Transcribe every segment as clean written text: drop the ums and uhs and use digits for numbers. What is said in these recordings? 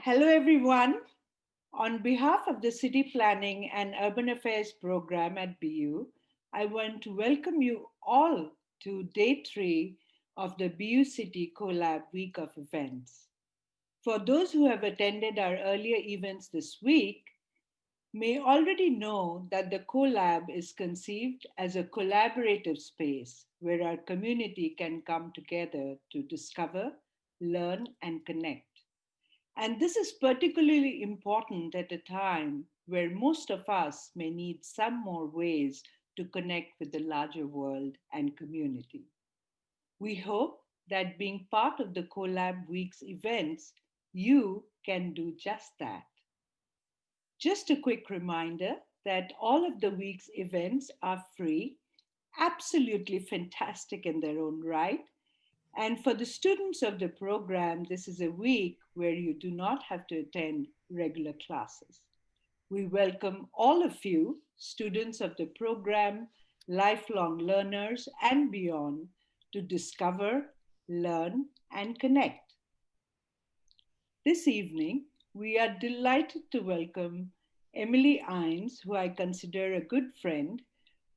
Hello, everyone. On behalf of the City Planning and Urban Affairs program at BU, I want to welcome you all to day 3 of the BUcity Collab Week of Events. For those who have attended our earlier events this week, may already know that the Collab is conceived as a collaborative space where our community can come together to discover, learn, and connect. And this is particularly important at a time where most of us may need some more ways to connect with the larger world and community. We hope that being part of the Collab Week's events, you can do just that. Just a quick reminder that all of the week's events are free, absolutely fantastic in their own right, and for the students of the program, this is a week where you do not have to attend regular classes. We welcome all of you, students of the program, lifelong learners, and beyond, to discover, learn, and connect. This evening, we are delighted to welcome Emily Ines, who I consider a good friend,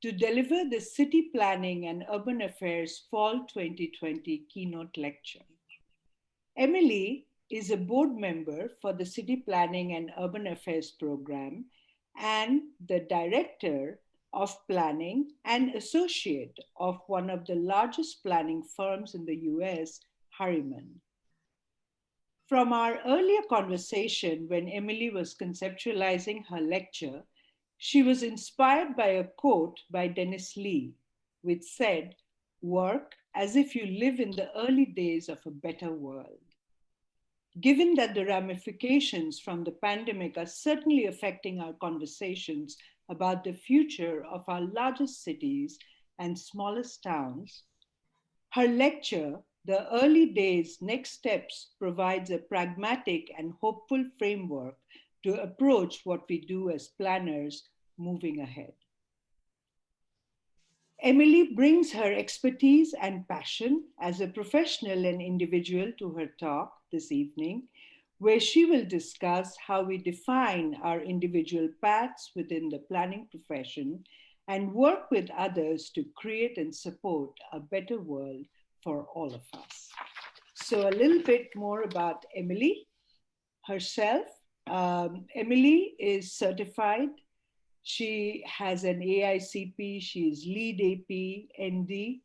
to deliver the City Planning and Urban Affairs Fall 2020 Keynote Lecture. Emily is a board member for the City Planning and Urban Affairs program and the director of planning and associate of one of the largest planning firms in the US, Harriman. From our earlier conversation when Emily was conceptualizing her lecture, she was inspired by a quote by Dennis Lee, which said, "Work as if you live in the early days of a better world." Given that the ramifications from the pandemic are certainly affecting our conversations about the future of our largest cities and smallest towns, her lecture, "The Early Days Next Steps," provides a pragmatic and hopeful framework to approach what we do as planners moving ahead. Emily brings her expertise and passion as a professional and individual to her talk this evening, where she will discuss how we define our individual paths within the planning profession and work with others to create and support a better world for all of us. So a little bit more about Emily herself. Emily is certified. She has an AICP, she is lead AP, ND,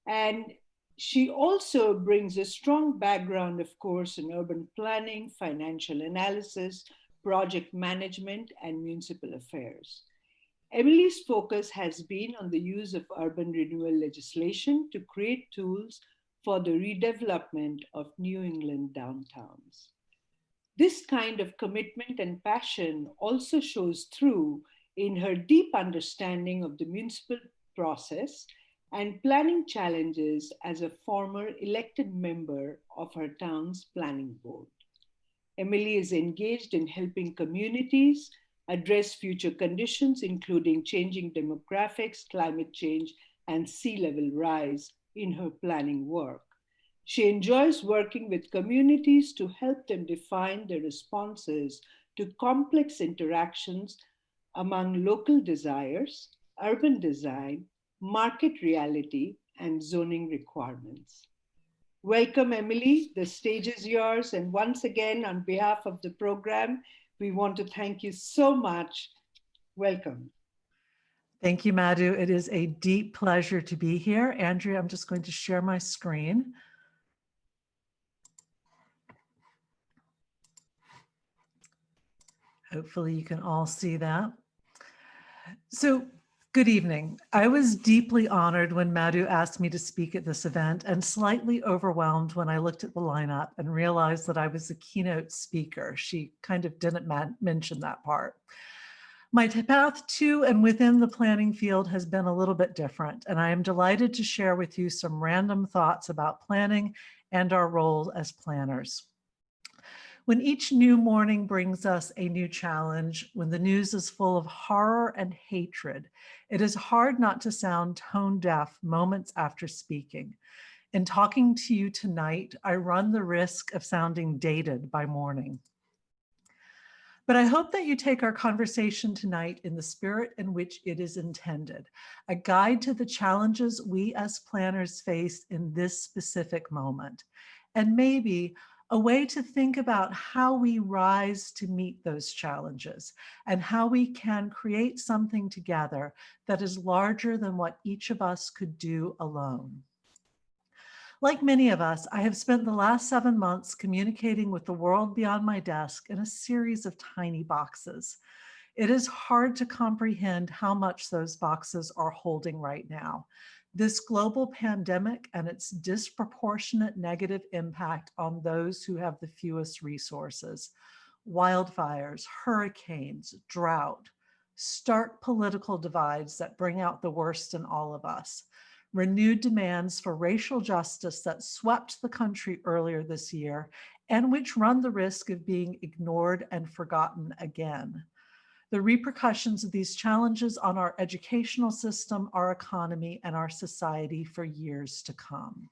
and she also brings a strong background, of course, in urban planning, financial analysis, project management, and municipal affairs. Emily's focus has been on the use of urban renewal legislation to create tools for the redevelopment of New England downtowns. This kind of commitment and passion also shows through in her deep understanding of the municipal process and planning challenges as a former elected member of her town's planning board. Emily is engaged in helping communities address future conditions, including changing demographics, climate change, and sea level rise in her planning work. She enjoys working with communities to help them define their responses to complex interactions among local desires, urban design, market reality, and zoning requirements. Welcome, Emily. The stage is yours. And once again, on behalf of the program, we want to thank you so much. Welcome. Thank you, Madhu. It is a deep pleasure to be here. Andrea, I'm just going to share my screen. Hopefully you can all see that. So, good evening. I was deeply honored when Madhu asked me to speak at this event and slightly overwhelmed when I looked at the lineup and realized that I was a keynote speaker. She kind of didn't mention that part. My path to and within the planning field has been a little bit different, and I am delighted to share with you some random thoughts about planning and our role as planners. When each new morning brings us a new challenge, when the news is full of horror and hatred, it is hard not to sound tone deaf moments after speaking. In talking to you tonight, I run the risk of sounding dated by morning. But I hope that you take our conversation tonight in the spirit in which it is intended, a guide to the challenges we as planners face in this specific moment, and maybe a way to think about how we rise to meet those challenges and how we can create something together that is larger than what each of us could do alone. Like many of us, I have spent the last 7 months communicating with the world beyond my desk in a series of tiny boxes. It is hard to comprehend how much those boxes are holding right now. This global pandemic and its disproportionate negative impact on those who have the fewest resources. Wildfires, hurricanes, drought, stark political divides that bring out the worst in all of us, renewed demands for racial justice that swept the country earlier this year and which run the risk of being ignored and forgotten again. The repercussions of these challenges on our educational system, our economy, and our society for years to come.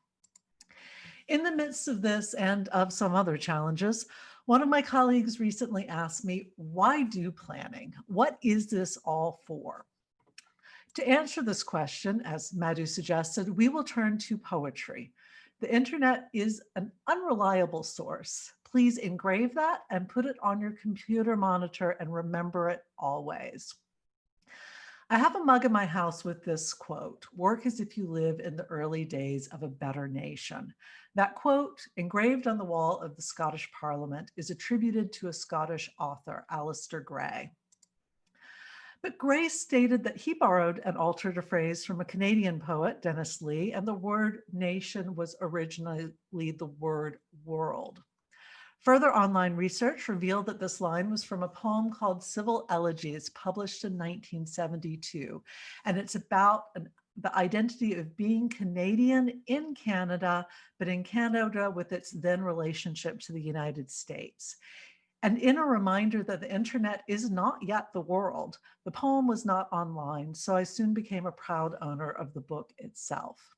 In the midst of this and of some other challenges, one of my colleagues recently asked me, why do planning? What is this all for? To answer this question, as Madhu suggested, we will turn to poetry. The internet is an unreliable source. Please engrave that and put it on your computer monitor and remember it always. I have a mug in my house with this quote, "Work as if you live in the early days of a better nation." That quote, engraved on the wall of the Scottish Parliament, is attributed to a Scottish author, Alistair Gray. But Gray stated that he borrowed and altered a phrase from a Canadian poet, Dennis Lee, and the word nation was originally the word world. Further online research revealed that this line was from a poem called Civil Elegies, published in 1972, and it's about the identity of being Canadian in Canada, but in Canada with its then relationship to the United States. And in a reminder that the internet is not yet the world, the poem was not online, so I soon became a proud owner of the book itself.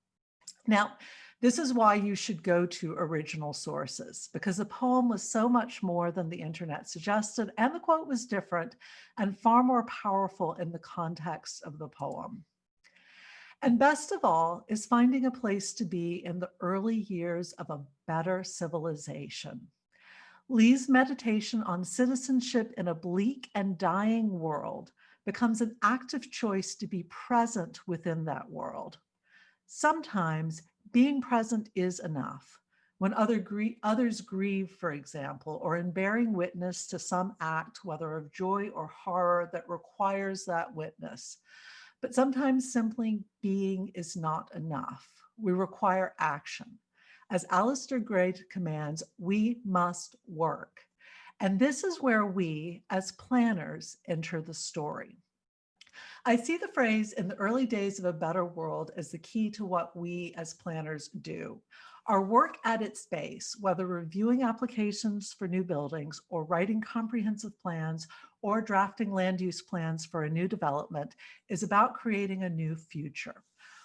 Now, this is why you should go to original sources, because the poem was so much more than the internet suggested, and the quote was different and far more powerful in the context of the poem. And best of all is finding a place to be in the early years of a better civilization. Lee's meditation on citizenship in a bleak and dying world becomes an active choice to be present within that world. Sometimes being present is enough. When others grieve, for example, or in bearing witness to some act, whether of joy or horror, that requires that witness. But sometimes simply being is not enough. We require action. As Alistair Gray commands, we must work. And this is where we, as planners, enter the story. I see the phrase "in the early days of a better world" as the key to what we as planners do. Our work at its base, whether reviewing applications for new buildings or writing comprehensive plans or drafting land use plans for a new development, is about creating a new future.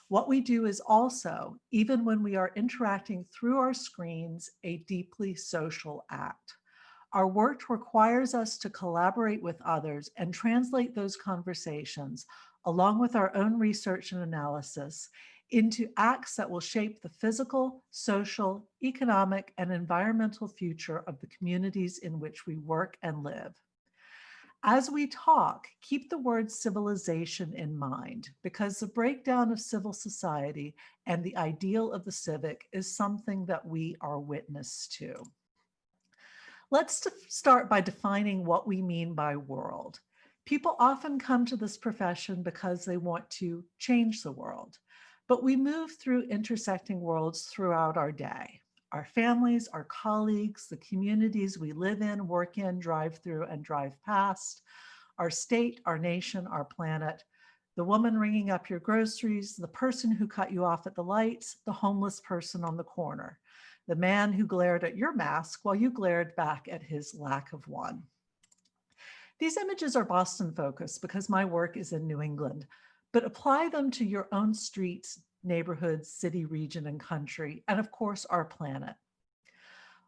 What we do is also, even when we are interacting through our screens, a deeply social act. Our work requires us to collaborate with others and translate those conversations, along with our own research and analysis, into acts that will shape the physical, social, economic, and environmental future of the communities in which we work and live. As we talk, keep the word civilization in mind, because the breakdown of civil society and the ideal of the civic is something that we are witness to. Let's start by defining what we mean by world. People often come to this profession because they want to change the world, but we move through intersecting worlds throughout our day. Our families, our colleagues, the communities we live in, work in, drive through, and drive past, our state, our nation, our planet, the woman ringing up your groceries, the person who cut you off at the lights, the homeless person on the corner, the man who glared at your mask while you glared back at his lack of one. These images are Boston focused because my work is in New England, but apply them to your own streets, neighborhoods, city, region, and country, and of course, our planet.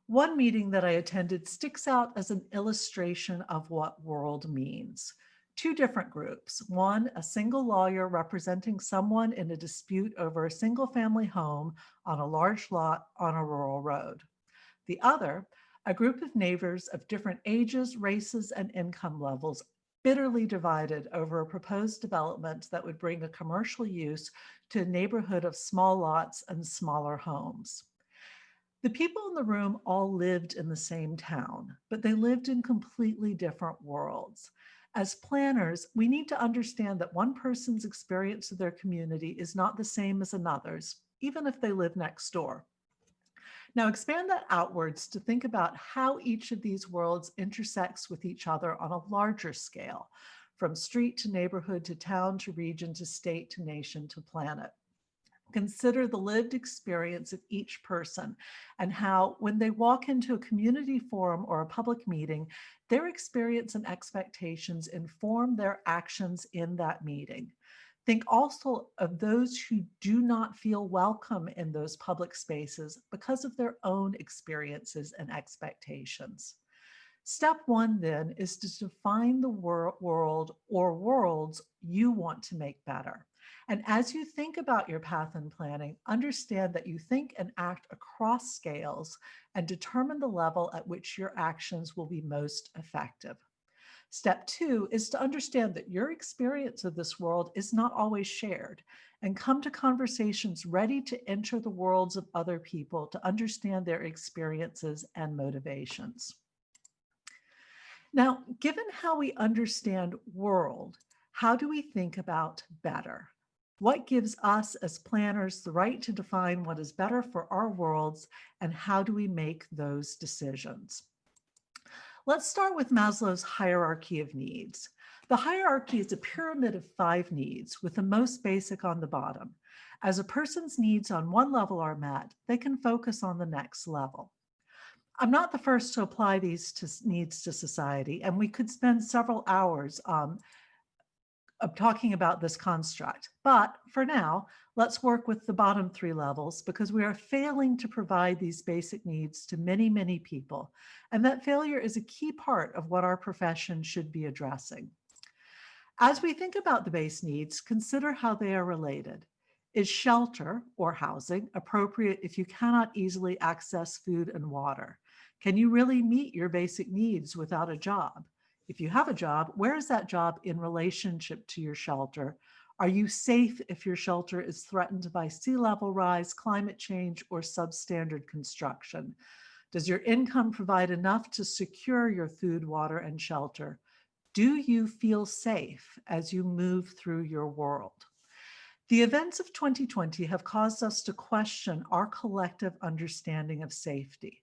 One meeting that I attended sticks out as an illustration of what world means. Two different groups. One, a single lawyer representing someone in a dispute over a single family home on a large lot on a rural road. The other, a group of neighbors of different ages, races, and income levels bitterly divided over a proposed development that would bring a commercial use to a neighborhood of small lots and smaller homes. The people in the room all lived in the same town, but they lived in completely different worlds. As planners, we need to understand that one person's experience of their community is not the same as another's, even if they live next door. Now expand that outwards to think about how each of these worlds intersects with each other on a larger scale, from street to neighborhood to town to region to state to nation to planet. Consider the lived experience of each person and how, when they walk into a community forum or a public meeting, their experience and expectations inform their actions in that meeting. Think also of those who do not feel welcome in those public spaces because of their own experiences and expectations. Step one, then, is to define the world or worlds you want to make better. And as you think about your path in planning, understand that you think and act across scales and determine the level at which your actions will be most effective. Step two is to understand that your experience of this world is not always shared, and come to conversations ready to enter the worlds of other people to understand their experiences and motivations. Now, given how we understand world, how do we think about better? What gives us as planners the right to define what is better for our worlds, and how do we make those decisions? Let's start with Maslow's hierarchy of needs. The hierarchy is a pyramid of 5 needs, with the most basic on the bottom. As a person's needs on one level are met, they can focus on the next level. I'm not the first to apply these needs to society, and we could spend several hours of talking about this construct. But for now, let's work with the bottom 3 levels, because we are failing to provide these basic needs to many, many people. And that failure is a key part of what our profession should be addressing. As we think about the base needs, consider how they are related. Is shelter or housing appropriate if you cannot easily access food and water? Can you really meet your basic needs without a job? If you have a job, where is that job in relationship to your shelter? Are you safe if your shelter is threatened by sea level rise, climate change, or substandard construction? Does your income provide enough to secure your food, water, and shelter? Do you feel safe as you move through your world? The events of 2020 have caused us to question our collective understanding of safety.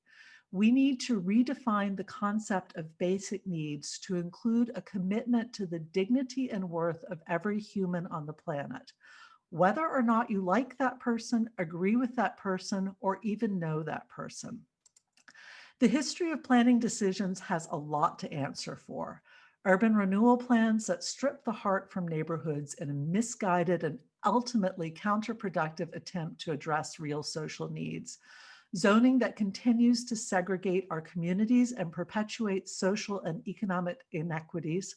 We need to redefine the concept of basic needs to include a commitment to the dignity and worth of every human on the planet, whether or not you like that person, agree with that person, or even know that person. The history of planning decisions has a lot to answer for. Urban renewal plans that strip the heart from neighborhoods in a misguided and ultimately counterproductive attempt to address real social needs. Zoning that continues to segregate our communities and perpetuate social and economic inequities.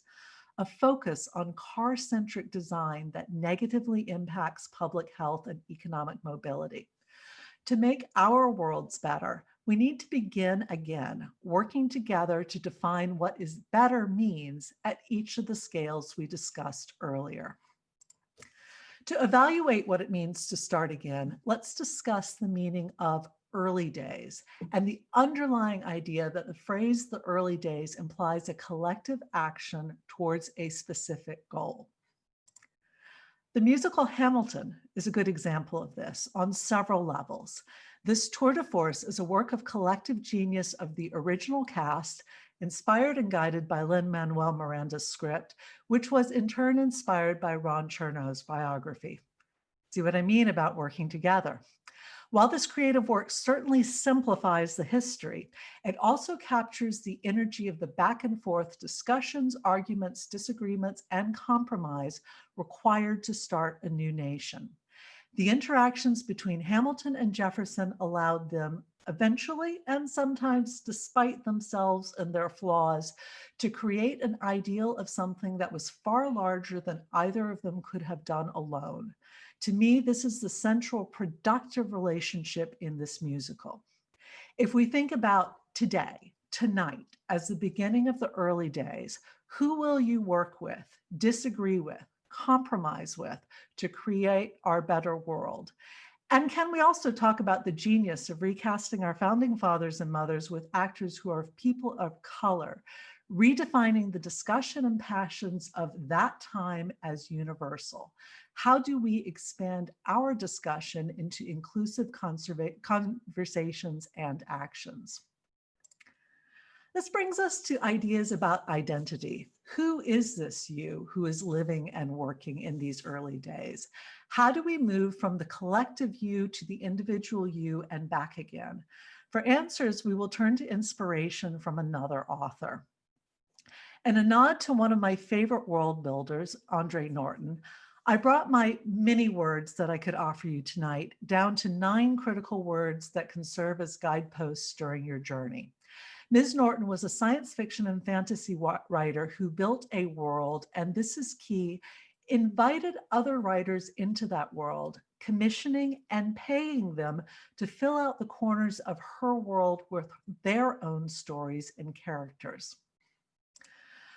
A focus on car-centric design that negatively impacts public health and economic mobility. To make our worlds better, we need to begin again, working together to define what is better means at each of the scales we discussed earlier. To evaluate what it means to start again, let's discuss the meaning of early days and the underlying idea that the phrase the early days implies a collective action towards a specific goal. The musical Hamilton is a good example of this on several levels. This tour de force is a work of collective genius of the original cast, inspired and guided by Lin-Manuel Miranda's script, which was in turn inspired by Ron Chernow's biography. See what I mean about working together? While this creative work certainly simplifies the history, it also captures the energy of the back and forth discussions, arguments, disagreements, and compromise required to start a new nation. The interactions between Hamilton and Jefferson allowed them eventually, and sometimes despite themselves and their flaws, to create an ideal of something that was far larger than either of them could have done alone. To me, this is the central productive relationship in this musical. If we think about today, tonight, as the beginning of the early days, who will you work with, disagree with, compromise with to create our better world? And can we also talk about the genius of recasting our founding fathers and mothers with actors who are people of color, redefining the discussion and passions of that time as universal? How do we expand our discussion into inclusive conversations and actions? This brings us to ideas about identity. Who is this you who is living and working in these early days? How do we move from the collective you to the individual you and back again? For answers, we will turn to inspiration from another author. And a nod to one of my favorite world builders, Andre Norton, I brought my many words that I could offer you tonight down to 9 critical words that can serve as guideposts during your journey. Ms. Norton was a science fiction and fantasy writer who built a world, and this is key, invited other writers into that world, commissioning and paying them to fill out the corners of her world with their own stories and characters.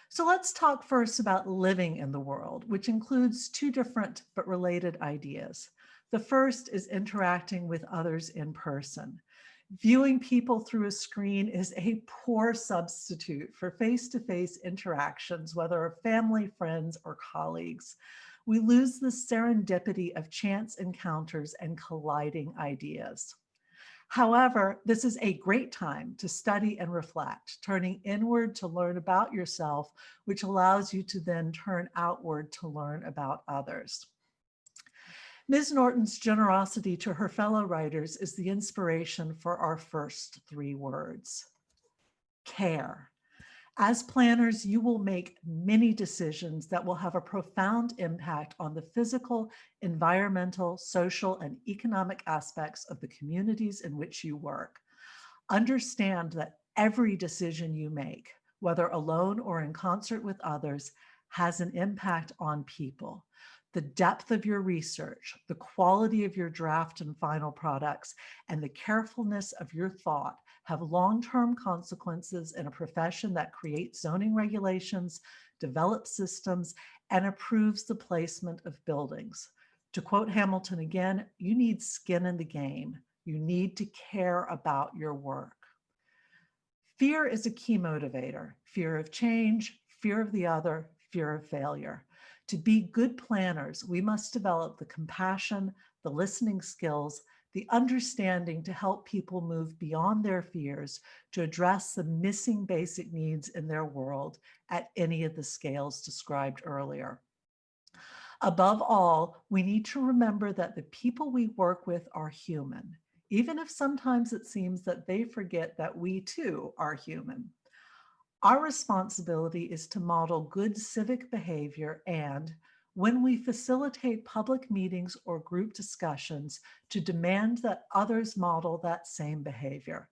So let's talk first about living in the world, which includes 2 different but related ideas. The first is interacting with others in person. Viewing people through a screen is a poor substitute for face-to-face interactions, whether of family, friends, or colleagues. We lose the serendipity of chance encounters and colliding ideas. However, this is a great time to study and reflect, turning inward to learn about yourself, which allows you to then turn outward to learn about others. Ms. Norton's generosity to her fellow writers is the inspiration for our first 3 words. Care. As planners, you will make many decisions that will have a profound impact on the physical, environmental, social, and economic aspects of the communities in which you work. Understand that every decision you make, whether alone or in concert with others, has an impact on people. The depth of your research, the quality of your draft and final products, and the carefulness of your thought have long-term consequences in a profession that creates zoning regulations, develops systems, and approves the placement of buildings. To quote Hamilton again, you need skin in the game. You need to care about your work. Fear is a key motivator. Fear of change, fear of the other, fear of failure. To be good planners, we must develop the compassion, the listening skills, the understanding to help people move beyond their fears to address the missing basic needs in their world at any of the scales described earlier. Above all, we need to remember that the people we work with are human, even if sometimes it seems that they forget that we too are human. Our responsibility is to model good civic behavior and, when we facilitate public meetings or group discussions, to demand that others model that same behavior.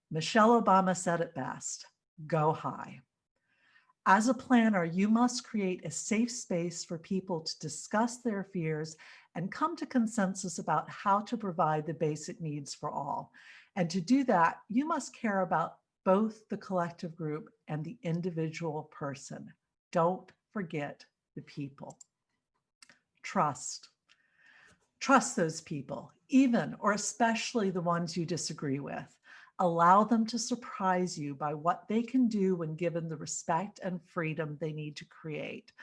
Michelle Obama said it best, go high. As a planner, you must create a safe space for people to discuss their fears and come to consensus about how to provide the basic needs for all. And to do that, you must care about both the collective group and the individual person. Don't forget the people. Trust. Trust those people, even or especially the ones you disagree with. Allow them to surprise you by what they can do when given the respect and freedom they need to create.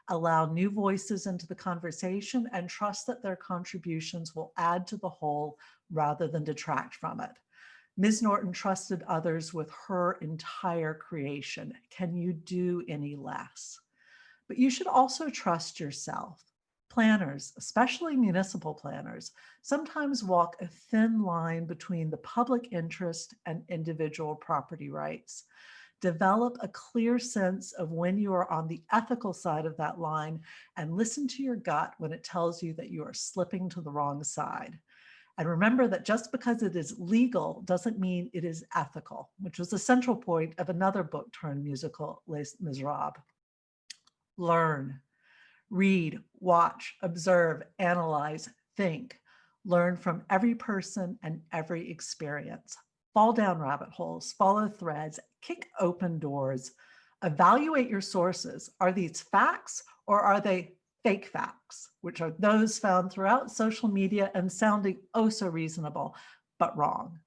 Allow new voices into the conversation and trust that their contributions will add to the whole rather than detract from it. Ms. Norton trusted others with her entire creation. Can you do any less? But you should also trust yourself. Planners, especially municipal planners, sometimes walk a thin line between the public interest and individual property rights. Develop a clear sense of when you are on the ethical side of that line and listen to your gut when it tells you that you are slipping to the wrong side. And remember that just because it is legal doesn't mean it is ethical, which was the central point of another book turned musical, Les Miserables. Learn, read, watch, observe, analyze, think. Learn from every person and every experience. Fall down rabbit holes, follow threads, kick open doors. Evaluate your sources. Are these facts or are they fake facts, which are those found throughout social media and sounding oh so reasonable, but wrong?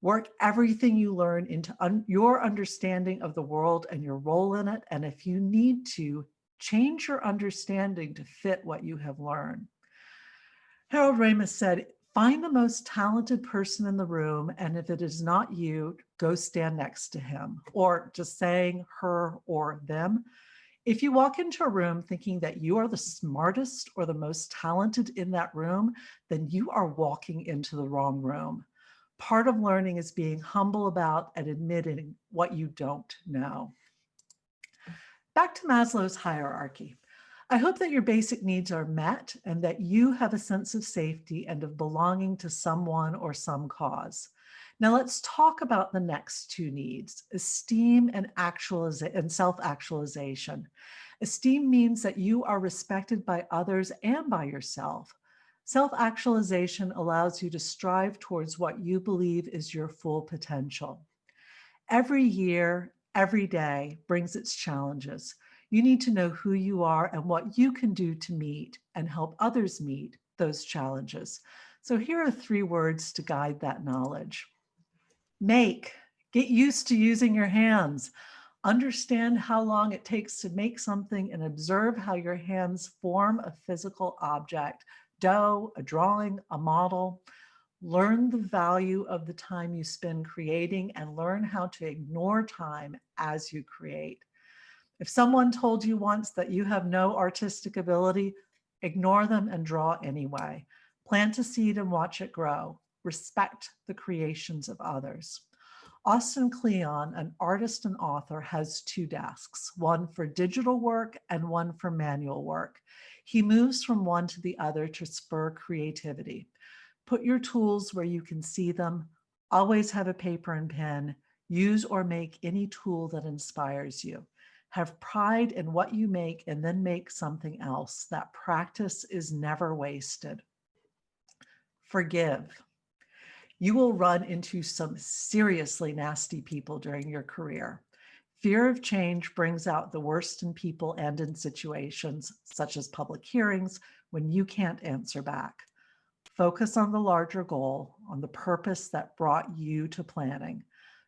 Work everything you learn into your understanding of the world and your role in it. And if you need to, change your understanding to fit what you have learned. Harold Ramis said, find the most talented person in the room, and if it is not you, go stand next to him, or just saying her or them. If you walk into a room thinking that you are the smartest or the most talented in that room, then you are walking into the wrong room. Part of learning is being humble about and admitting what you don't know. Back to Maslow's hierarchy. I hope that your basic needs are met and that you have a sense of safety and of belonging to someone or some cause. Now let's talk about the next two needs, esteem and self-actualization. Esteem means that you are respected by others and by yourself. Self-actualization allows you to strive towards what you believe is your full potential. Every year, every day brings its challenges. You need to know who you are and what you can do to meet and help others meet those challenges. So here are 3 words to guide that knowledge. Make. Get used to using your hands. Understand how long it takes to make something and observe how your hands form a physical object, dough, a drawing, a model. Learn the value of the time you spend creating and learn how to ignore time as you create. If someone told you once that you have no artistic ability, ignore them and draw anyway. Plant a seed and watch it grow. Respect the creations of others. Austin Kleon, an artist and author, has 2 desks, one for digital work and one for manual work. He moves from one to the other to spur creativity. Put your tools where you can see them. Always have a paper and pen. Use or make any tool that inspires you. Have pride in what you make and then make something else. That practice is never wasted. Forgive. You will run into some seriously nasty people during your career. Fear of change brings out the worst in people and in situations, such as public hearings, when you can't answer back. Focus on the larger goal, on the purpose that brought you to planning.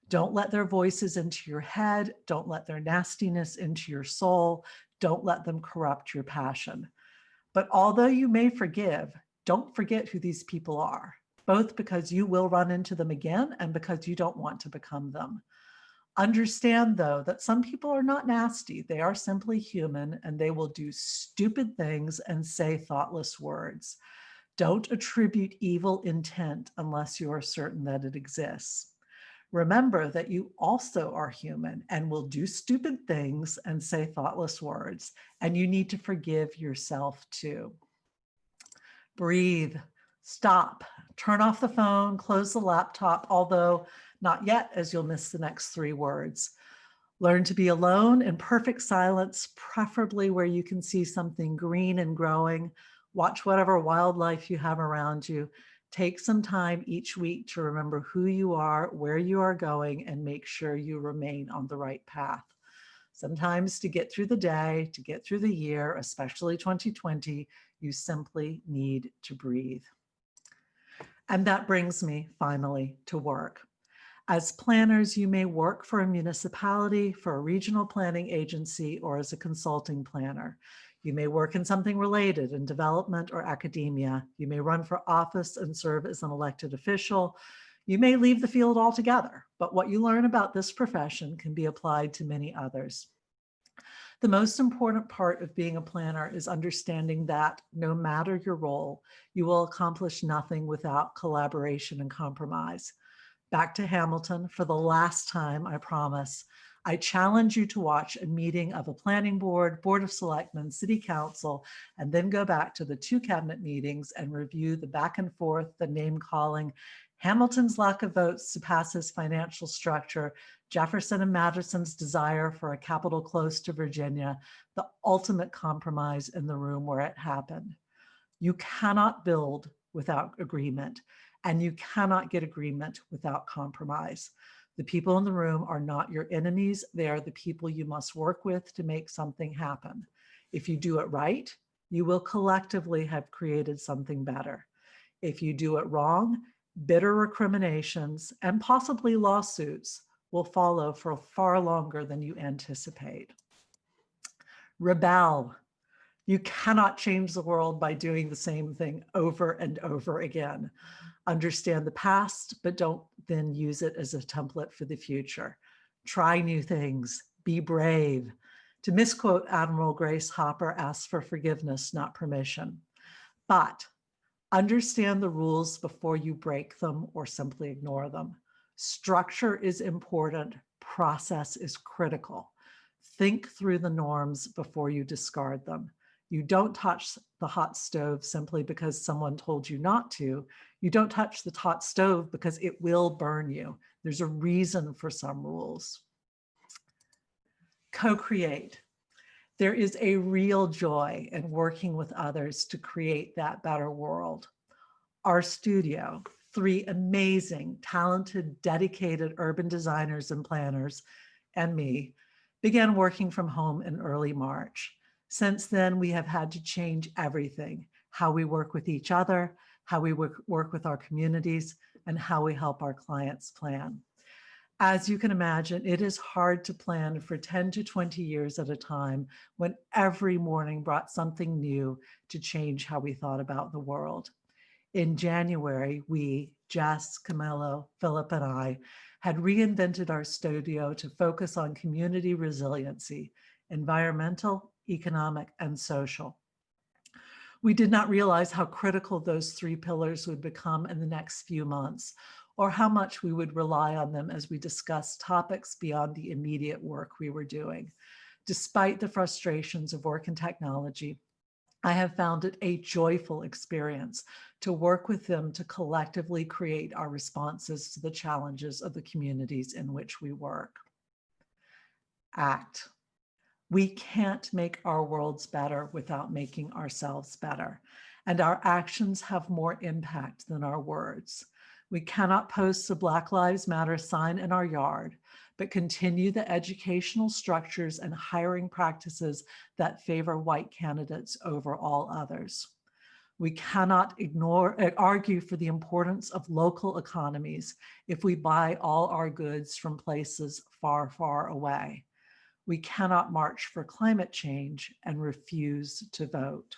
Don't let their voices into your head. Don't let their nastiness into your soul. Don't let them corrupt your passion. But although you may forgive, don't forget who these people are, both because you will run into them again and because you don't want to become them. Understand, though, that some people are not nasty. They are simply human, and they will do stupid things and say thoughtless words. Don't attribute evil intent unless you are certain that it exists. Remember that you also are human and will do stupid things and say thoughtless words, and you need to forgive yourself too. Breathe, stop, turn off the phone, close the laptop, although not yet, as you'll miss the next 3 words. Learn to be alone in perfect silence, preferably where you can see something green and growing. Watch whatever wildlife you have around you. Take some time each week to remember who you are, where you are going, and make sure you remain on the right path. Sometimes to get through the day, to get through the year, especially 2020, you simply need to breathe. And that brings me finally to work. As planners, you may work for a municipality, for a regional planning agency, or as a consulting planner. You may work in something related in development or academia. You may run for office and serve as an elected official. You may leave the field altogether, but what you learn about this profession can be applied to many others. The most important part of being a planner is understanding that no matter your role, you will accomplish nothing without collaboration and compromise. Back to Hamilton for the last time, I promise. I challenge you to watch a meeting of a planning board, board of selectmen, city council, and then go back to the 2 cabinet meetings and review the back and forth, the name calling, Hamilton's lack of votes to pass his financial structure, Jefferson and Madison's desire for a capital close to Virginia, the ultimate compromise in the room where it happened. You cannot build without agreement, and you cannot get agreement without compromise. The people in the room are not your enemies. They are the people you must work with to make something happen. If you do it right, you will collectively have created something better. If you do it wrong, bitter recriminations and possibly lawsuits will follow for far longer than you anticipate. Rebel. You cannot change the world by doing the same thing over and over again. Understand the past, but don't then use it as a template for the future. Try new things, be brave. To misquote Admiral Grace Hopper, ask for forgiveness, not permission. But understand the rules before you break them or simply ignore them. Structure is important, process is critical. Think through the norms before you discard them. You don't touch the hot stove simply because someone told you not to. You don't touch the hot stove because it will burn you. There's a reason for some rules. Co-create. There is a real joy in working with others to create that better world. Our studio, 3 amazing, talented, dedicated urban designers and planners, and me, began working from home in early March. Since then, we have had to change everything, how we work with each other, how we work with our communities, and how we help our clients plan. As you can imagine, it is hard to plan for 10 to 20 years at a time when every morning brought something new to change how we thought about the world. In January, we, Jess, Camilo, Philip, and I, had reinvented our studio to focus on community resiliency, environmental, economic, and social. We did not realize how critical those 3 pillars would become in the next few months, or how much we would rely on them as we discussed topics beyond the immediate work we were doing. Despite the frustrations of work and technology, I have found it a joyful experience to work with them to collectively create our responses to the challenges of the communities in which we work. Act. We can't make our worlds better without making ourselves better, and our actions have more impact than our words. We cannot post a Black Lives Matter sign in our yard, but continue the educational structures and hiring practices that favor white candidates over all others. We cannot argue for the importance of local economies if we buy all our goods from places far, far away. We cannot march for climate change and refuse to vote.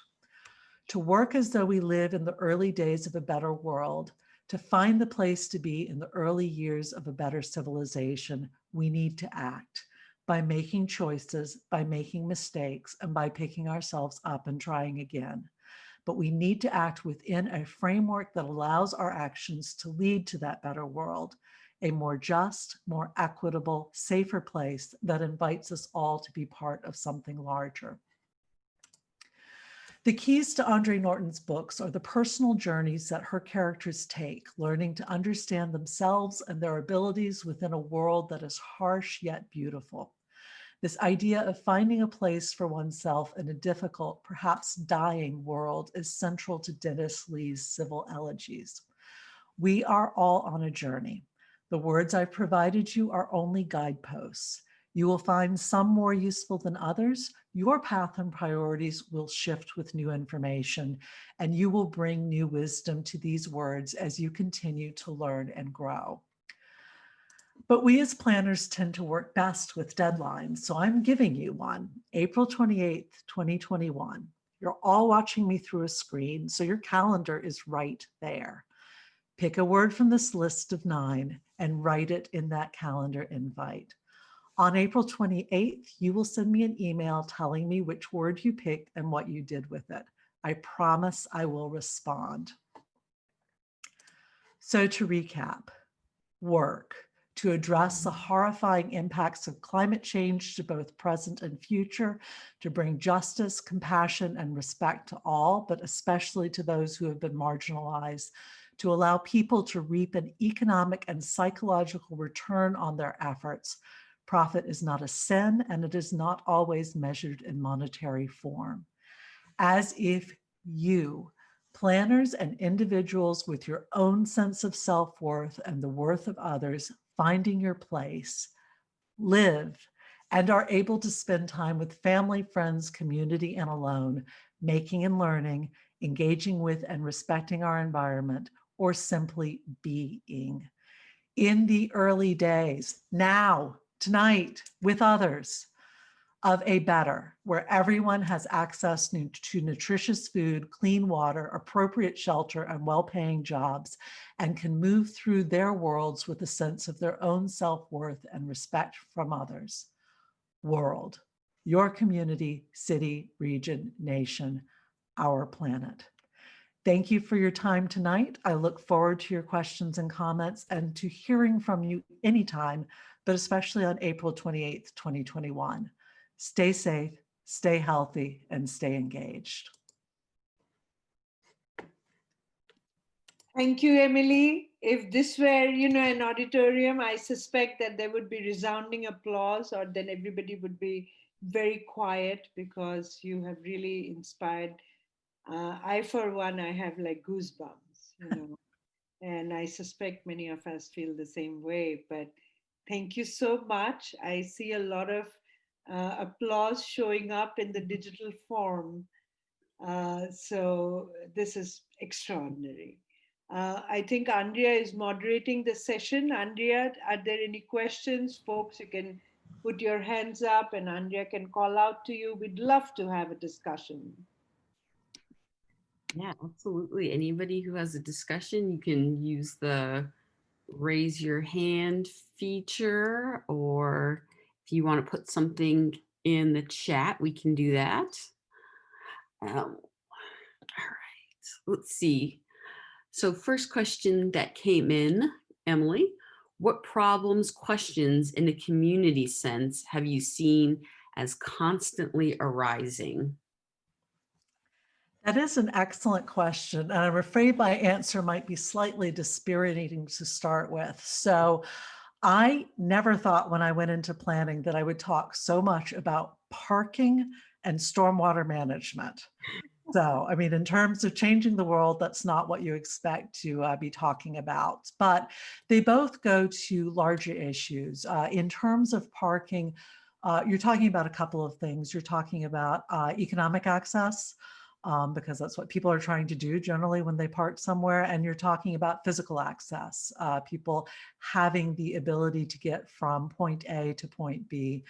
To work as though we live in the early days of a better world, to find the place to be in the early years of a better civilization, we need to act by making choices, by making mistakes, and by picking ourselves up and trying again. But we need to act within a framework that allows our actions to lead to that better world, a more just, more equitable, safer place that invites us all to be part of something larger. The keys to Andre Norton's books are the personal journeys that her characters take, learning to understand themselves and their abilities within a world that is harsh yet beautiful. This idea of finding a place for oneself in a difficult, perhaps dying world is central to Dennis Lee's Civil Elegies. We are all on a journey. The words I've provided you are only guideposts. You will find some more useful than others. Your path and priorities will shift with new information, and you will bring new wisdom to these words as you continue to learn and grow. But we as planners tend to work best with deadlines, so I'm giving you one, April 28th, 2021. You're all watching me through a screen, so your calendar is right there. Pick a word from this list of 9 and write it in that calendar invite. On April 28th, you will send me an email telling me which word you picked and what you did with it. I promise I will respond. So to recap, work. to address the horrifying impacts of climate change to both present and future, to bring justice, compassion, and respect to all, but especially to those who have been marginalized, to allow people to reap an economic and psychological return on their efforts. Profit is not a sin, and it is not always measured in monetary form. As if you, planners and individuals with your own sense of self-worth and the worth of others, finding your place, live, and are able to spend time with family, friends, community, and alone, making and learning, engaging with and respecting our environment, or simply being. In the early days, now, tonight, with others, of a better, where everyone has access to nutritious food, clean water, appropriate shelter, and well-paying jobs, and can move through their worlds with a sense of their own self-worth and respect from others. World, your community, city, region, nation, our planet. Thank you for your time tonight. I look forward to your questions and comments and to hearing from you anytime, but especially on April 28th, 2021. Stay safe, stay healthy, and stay engaged. Thank you, Emily. If this were, an auditorium, I suspect that there would be resounding applause, or then everybody would be very quiet, because you have really inspired. I, for one, I have like goosebumps, and I suspect many of us feel the same way. But thank you so much. I see a lot of applause showing up in the digital form. So this is extraordinary. I think Andrea is moderating the session. Andrea, are there any questions? Folks, you can put your hands up and Andrea can call out to you. We'd love to have a discussion. Yeah, absolutely. Anybody who has a discussion, you can use the raise your hand feature, or if you want to put something in the chat, we can do that. All right, let's see. So first question that came in, Emily, what problems, questions in a community sense have you seen as constantly arising? That is an excellent question, and I'm afraid my answer might be slightly dispiriting to start with. So I never thought when I went into planning that I would talk so much about parking and stormwater management. So, I mean, in terms of changing the world, that's not what you expect to be talking about, but they both go to larger issues. In terms of parking, you're talking about a couple of things. You're talking about economic access, because that's what people are trying to do generally when they park somewhere. And you're talking about physical access, people having the ability to get from point A to point B.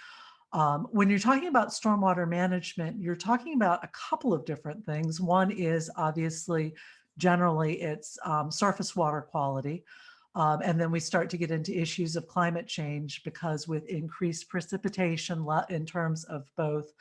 When you're talking about stormwater management, you're talking about a couple of different things. One is obviously, generally it's surface water quality. And then we start to get into issues of climate change, because with increased precipitation in terms of both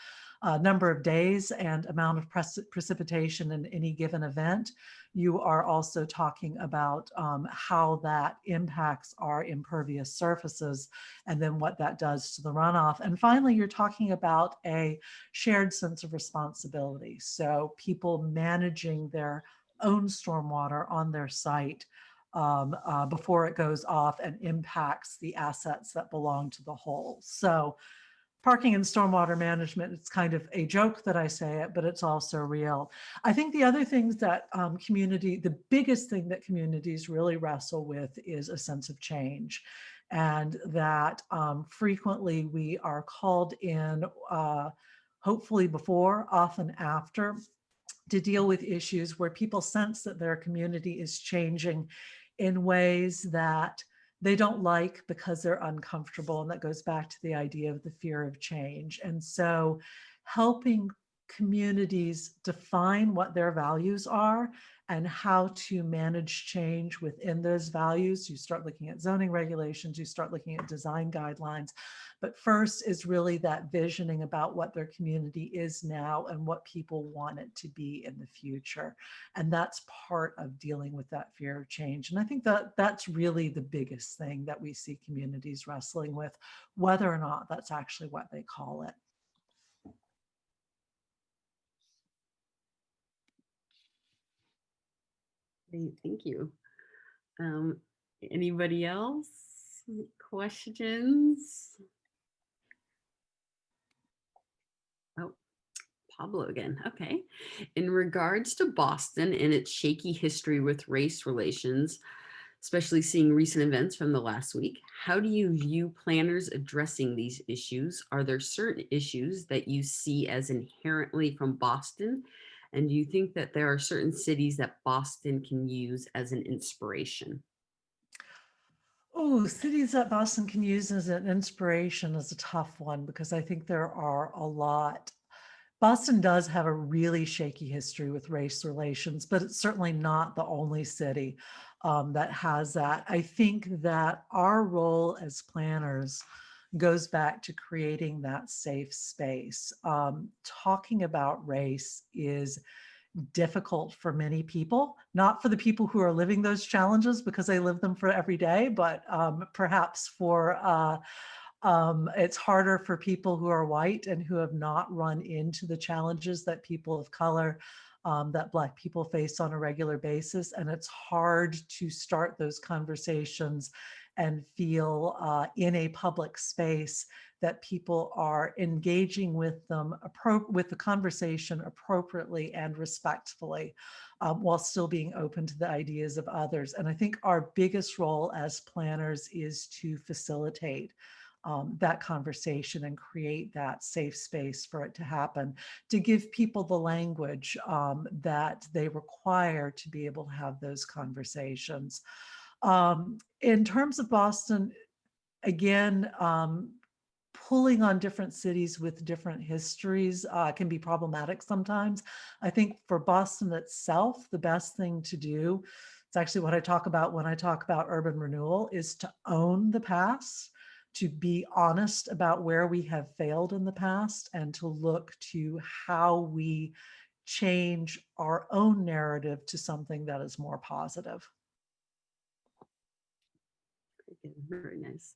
number of days and amount of precipitation in any given event, you are also talking about how that impacts our impervious surfaces and then what that does to the runoff. And finally, you're talking about a shared sense of responsibility. So people managing their own stormwater on their site before it goes off and impacts the assets that belong to the whole. So parking and stormwater management, it's kind of a joke that I say it, but it's also real. I think the other things that the biggest thing that communities really wrestle with is a sense of change. And that frequently we are called in, hopefully before, often after, to deal with issues where people sense that their community is changing in ways that they don't like because they're uncomfortable. And that goes back to the idea of the fear of change. And so helping communities define what their values are and how to manage change within those values. You start looking at zoning regulations, you start looking at design guidelines. But first is really that visioning about what their community is now and what people want it to be in the future. And that's part of dealing with that fear of change. And I think that that's really the biggest thing that we see communities wrestling with, whether or not that's actually what they call it. Great, thank you. Anybody else? Questions? Oh, Pablo again. Okay. In regards to Boston and its shaky history with race relations, especially seeing recent events from the last week, how do you view planners addressing these issues? Are there certain issues that you see as inherently from Boston? And do you think that there are certain cities that Boston can use as an inspiration? Oh, cities that Boston can use as an inspiration is a tough one because I think there are a lot. Boston does have a really shaky history with race relations, but it's certainly not the only city that has that. I think that our role as planners goes back to creating that safe space. Talking about race is difficult for many people, not for the people who are living those challenges because they live them for every day, but perhaps for it's harder for people who are white and who have not run into the challenges that people of color, that Black people face on a regular basis. And it's hard to start those conversations and feel in a public space that people are engaging with them, with the conversation appropriately and respectfully, while still being open to the ideas of others. And I think our biggest role as planners is to facilitate that conversation and create that safe space for it to happen, to give people the language that they require to be able to have those conversations. In terms of Boston, again, pulling on different cities with different histories can be problematic sometimes. I think for Boston itself, the best thing to do, it's actually what I talk about when I talk about urban renewal, is to own the past, to be honest about where we have failed in the past, and to look to how we change our own narrative to something that is more positive. Very nice.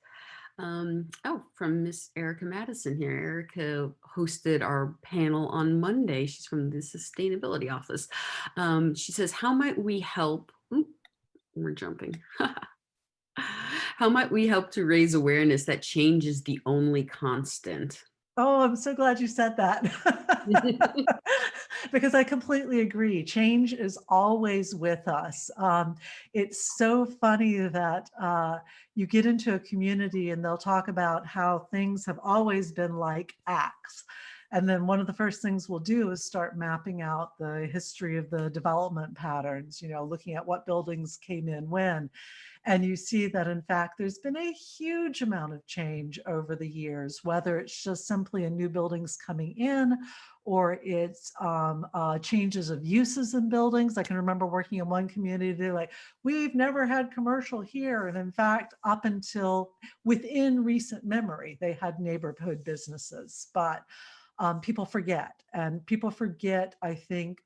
From Miss Erica Madison here. Erica hosted our panel on Monday. She's from the Sustainability Office. She says, how might we help? We're jumping. How might we help to raise awareness that change is the only constant? Oh, I'm so glad you said that. Because I completely agree. Change is always with us. It's so funny that you get into a community and they'll talk about how things have always been like X. And then one of the first things we'll do is start mapping out the history of the development patterns, looking at what buildings came in when. And you see that, in fact, there's been a huge amount of change over the years, whether it's just simply a new buildings coming in or it's changes of uses in buildings. I can remember working in one community, like, we've never had commercial here. And in fact, up until within recent memory, they had neighborhood businesses. But people forget. And people forget, I think,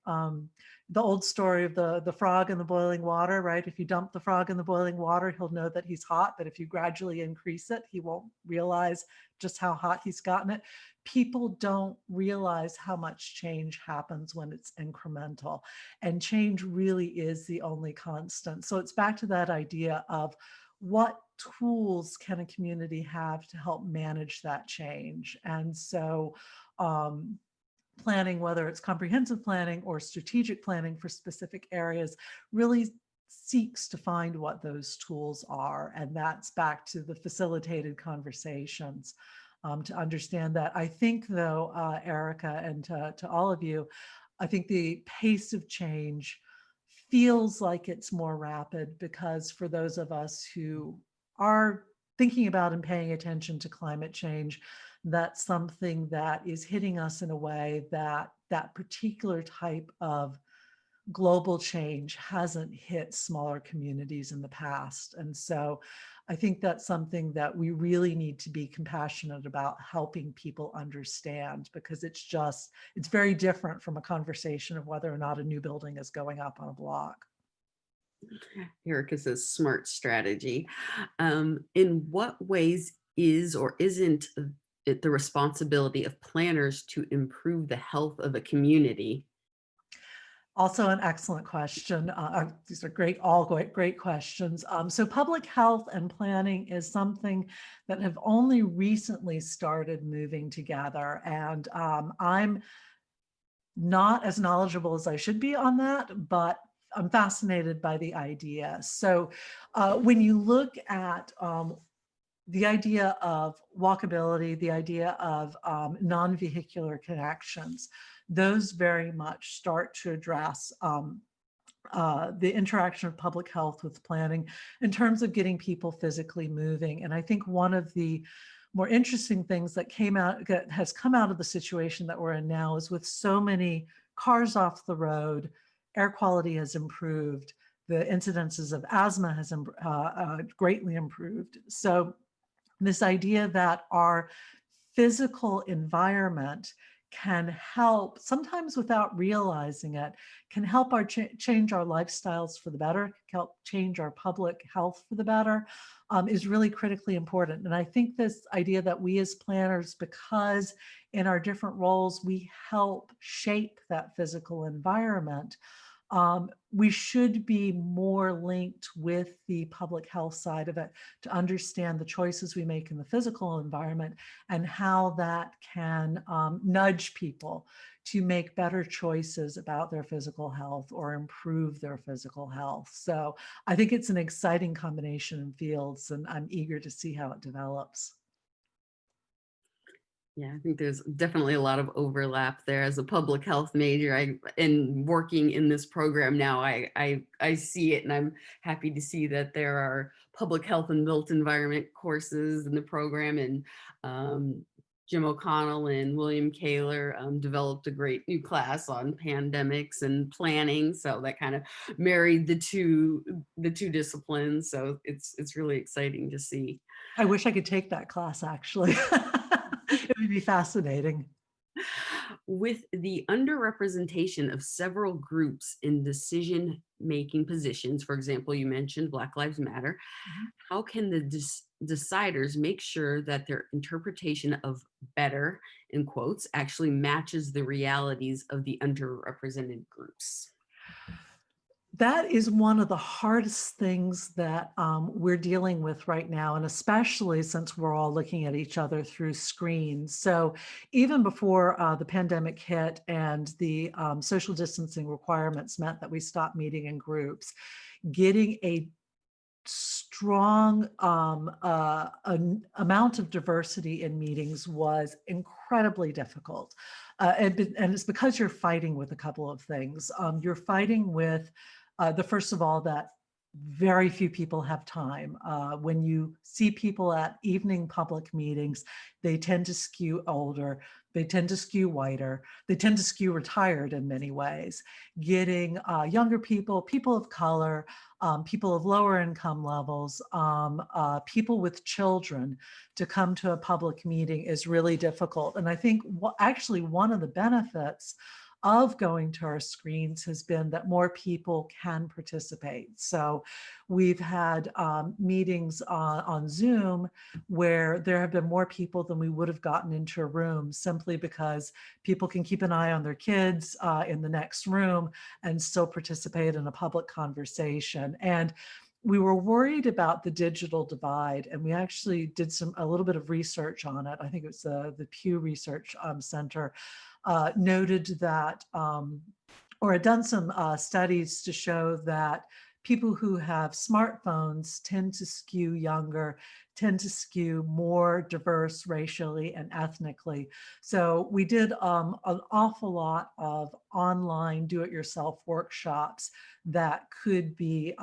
the old story of the frog in the boiling water, right? If you dump the frog in the boiling water, he'll know that he's hot, but if you gradually increase it, he won't realize just how hot he's gotten it. People don't realize how much change happens when it's incremental, and change really is the only constant. So it's back to that idea of what tools can a community have to help manage that change. And so planning, whether it's comprehensive planning or strategic planning for specific areas, really seeks to find what those tools are. And that's back to the facilitated conversations to understand that. I think, though, Erica, and to all of you, I think the pace of change feels like it's more rapid because for those of us who are thinking about and paying attention to climate change, that's something that is hitting us in a way that that particular type of global change hasn't hit smaller communities in the past. And so I think that's something that we really need to be compassionate about helping people understand, because it's very different from a conversation of whether or not a new building is going up on a block. Erica says smart strategy. In what ways is or isn't it the responsibility of planners to improve the health of a community? Also an excellent question. These are great questions. So public health and planning is something that have only recently started moving together. And I'm not as knowledgeable as I should be on that, but I'm fascinated by the idea. So when you look at the idea of walkability, the idea of non-vehicular connections, those very much start to address the interaction of public health with planning in terms of getting people physically moving. And I think one of the more interesting things that has come out of the situation that we're in now is, with so many cars off the road, air quality has improved, the incidences of asthma has greatly improved. So this idea that our physical environment can help, sometimes without realizing it, can help change our lifestyles for the better, help change our public health for the better, is really critically important. And I think this idea that we as planners, because in our different roles, we help shape that physical environment, we should be more linked with the public health side of it to understand the choices we make in the physical environment and how that can nudge people to make better choices about their physical health or improve their physical health. So I think it's an exciting combination in fields, and I'm eager to see how it develops. Yeah, I think there's definitely a lot of overlap there. As a public health major, and working in this program now, I see it, and I'm happy to see that there are public health and built environment courses in the program. And Jim O'Connell and William Kaler developed a great new class on pandemics and planning. So that kind of married the two disciplines. So it's really exciting to see. I wish I could take that class, actually. It would be fascinating. With the underrepresentation of several groups in decision-making positions, for example, you mentioned Black Lives Matter, how can the deciders make sure that their interpretation of better, in quotes, actually matches the realities of the underrepresented groups? That is one of the hardest things that we're dealing with right now, and especially since we're all looking at each other through screens. So even before the pandemic hit and the social distancing requirements meant that we stopped meeting in groups, getting a strong amount of diversity in meetings was incredibly difficult. And it's because you're fighting with a couple of things. You're fighting with first of all, that very few people have time. When you see people at evening public meetings, they tend to skew older, they tend to skew whiter, they tend to skew retired in many ways. Getting younger people, people of color, people of lower income levels, people with children to come to a public meeting is really difficult. And I think actually one of the benefits of going to our screens has been that more people can participate. So we've had meetings on Zoom where there have been more people than we would have gotten into a room, simply because people can keep an eye on their kids in the next room and still participate in a public conversation. And we were worried about the digital divide, and we actually did a little bit of research on it. I think it was the Pew Research Center noted that, or had done some studies to show that people who have smartphones tend to skew younger, tend to skew more diverse racially and ethnically. So we did an awful lot of online do-it-yourself workshops that could be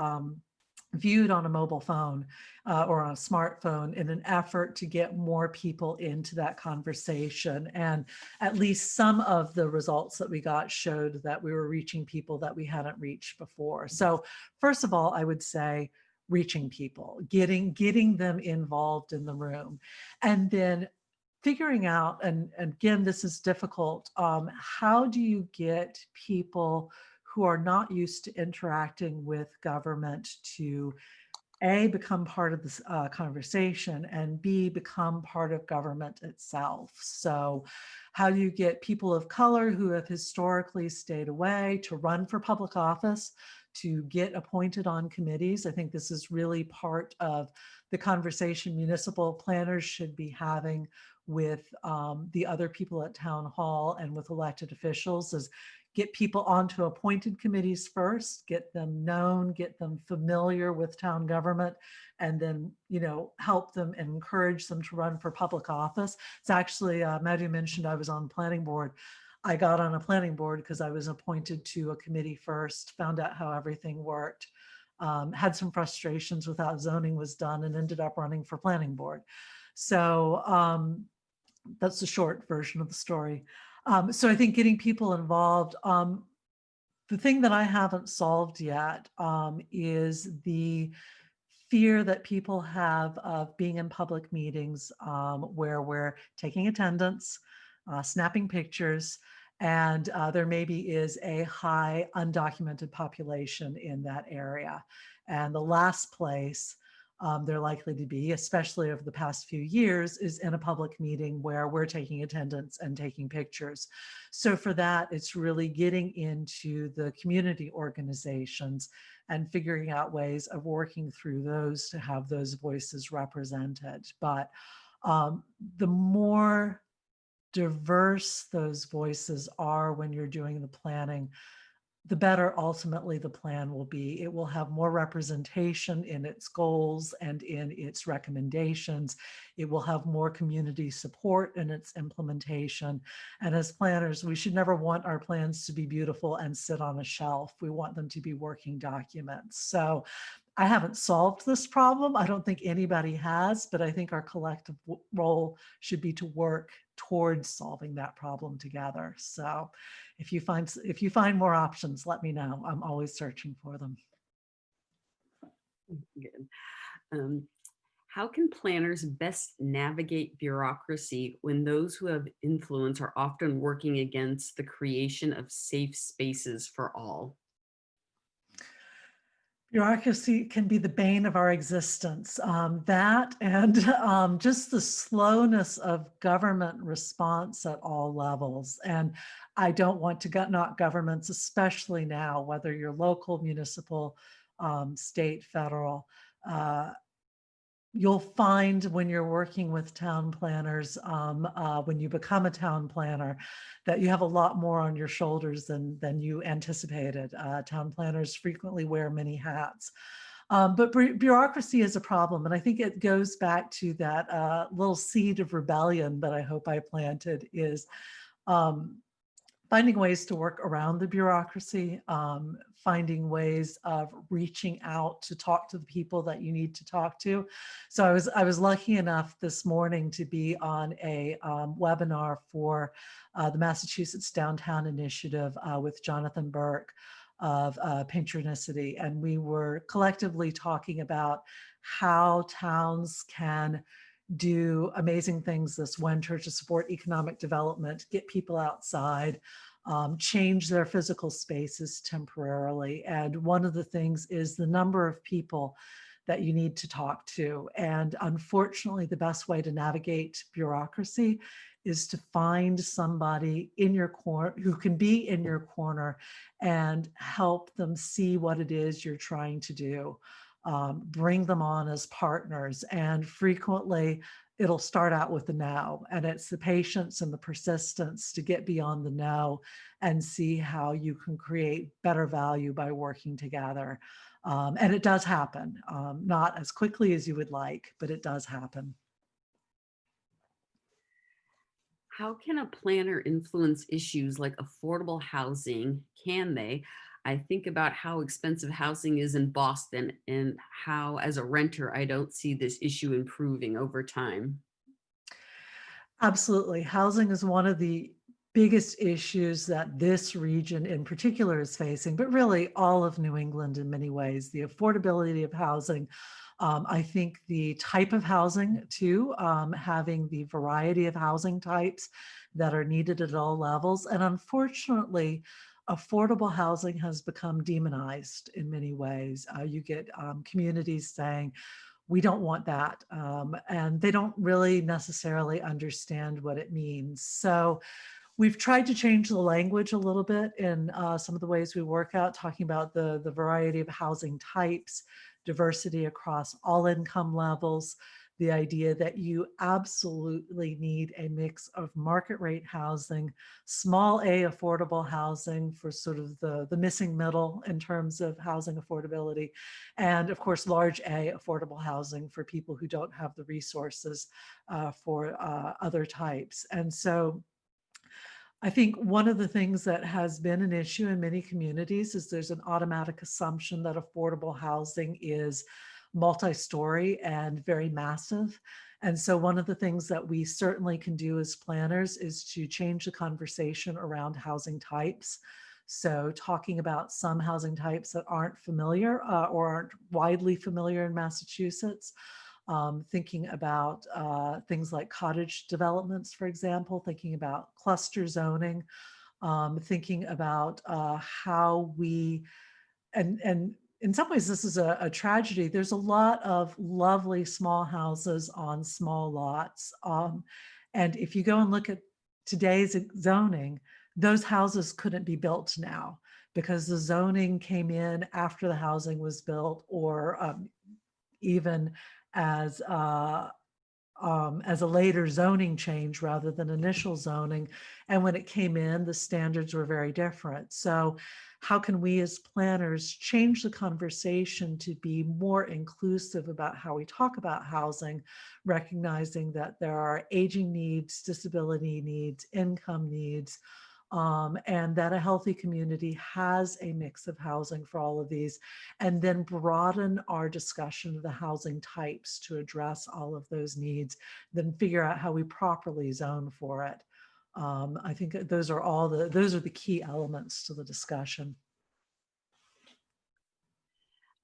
viewed on a mobile phone or on a smartphone in an effort to get more people into that conversation. And at least some of the results that we got showed that we were reaching people that we hadn't reached before. So first of all, I would say reaching people, getting them involved in the room, and then figuring out, and again, this is difficult, how do you get people who are not used to interacting with government to A, become part of this conversation, and B, become part of government itself? So how do you get people of color who have historically stayed away to run for public office, to get appointed on committees? I think this is really part of the conversation municipal planners should be having with the other people at town hall and with elected officials, is get people onto appointed committees first, get them known, get them familiar with town government, and then, you know, help them and encourage them to run for public office. It's actually, Madhu mentioned I was on the planning board. I got on a planning board because I was appointed to a committee first, found out how everything worked, had some frustrations with how zoning was done, and ended up running for planning board. So that's the short version of the story. So I think getting people involved, the thing that I haven't solved yet is the fear that people have of being in public meetings where we're taking attendance, snapping pictures, and there maybe is a high undocumented population in that area. And the last place they're likely to be, especially over the past few years, is in a public meeting where we're taking attendance and taking pictures. So for that, it's really getting into the community organizations and figuring out ways of working through those to have those voices represented. But the more diverse those voices are when you're doing the planning, the better ultimately the plan will be. It will have more representation in its goals and in its recommendations. It will have more community support in its implementation. And as planners, we should never want our plans to be beautiful and sit on a shelf. We want them to be working documents. So I haven't solved this problem. I don't think anybody has, but I think our collective role should be to work towards solving that problem together. So if you find more options, let me know. I'm always searching for them. Good. How can planners best navigate bureaucracy when those who have influence are often working against the creation of safe spaces for all? Bureaucracy can be the bane of our existence. That and just the slowness of government response at all levels. And I don't want to knock governments, especially now, whether you're local, municipal, state, federal. You'll find when you're working with town planners, when you become a town planner, that you have a lot more on your shoulders than you anticipated. Town planners frequently wear many hats. But bureaucracy is a problem. And I think it goes back to that little seed of rebellion that I hope I planted, is finding ways to work around the bureaucracy, finding ways of reaching out to talk to the people that you need to talk to. So I was lucky enough this morning to be on a webinar for the Massachusetts Downtown Initiative with Jonathan Burke of Patronicity. And we were collectively talking about how towns can do amazing things this winter to support economic development, get people outside, change their physical spaces temporarily. And one of the things is the number of people that you need to talk to. And unfortunately, the best way to navigate bureaucracy is to find somebody in your corner who can be in your corner and help them see what it is you're trying to do. Bring them on as partners. And frequently it'll start out with the no, and it's the patience and the persistence to get beyond the no and see how you can create better value by working together. And it does happen, not as quickly as you would like, but it does happen. How can a planner influence issues like affordable housing, can they, I think about how expensive housing is in Boston and how, as a renter, I don't see this issue improving over time. Absolutely. Housing is one of the biggest issues that this region in particular is facing, but really all of New England in many ways. The affordability of housing, I think the type of housing too, having the variety of housing types that are needed at all levels. And unfortunately, affordable housing has become demonized in many ways. You get communities saying, we don't want that. And they don't really necessarily understand what it means. So we've tried to change the language a little bit in some of the ways we work out, talking about the variety of housing types, diversity across all income levels, the idea that you absolutely need a mix of market rate housing, small a affordable housing for sort of the missing middle in terms of housing affordability, and of course, large A affordable housing for people who don't have the resources for other types. And so I think one of the things that has been an issue in many communities is there's an automatic assumption that affordable housing is multi-story and very massive. And so one of the things that we certainly can do as planners is to change the conversation around housing types. So talking about some housing types that aren't familiar or aren't widely familiar in Massachusetts, thinking about things like cottage developments, for example, thinking about cluster zoning, thinking about how we, and in some ways this is a tragedy. There's a lot of lovely small houses on small lots. And if you go and look at today's zoning, those houses couldn't be built now because the zoning came in after the housing was built, or even as a later zoning change rather than initial zoning. And when it came in, the standards were very different. So how can we as planners change the conversation to be more inclusive about how we talk about housing, recognizing that there are aging needs, disability needs, income needs, and that a healthy community has a mix of housing for all of these, and then broaden our discussion of the housing types to address all of those needs, then figure out how we properly zone for it. I think those are the key elements to the discussion.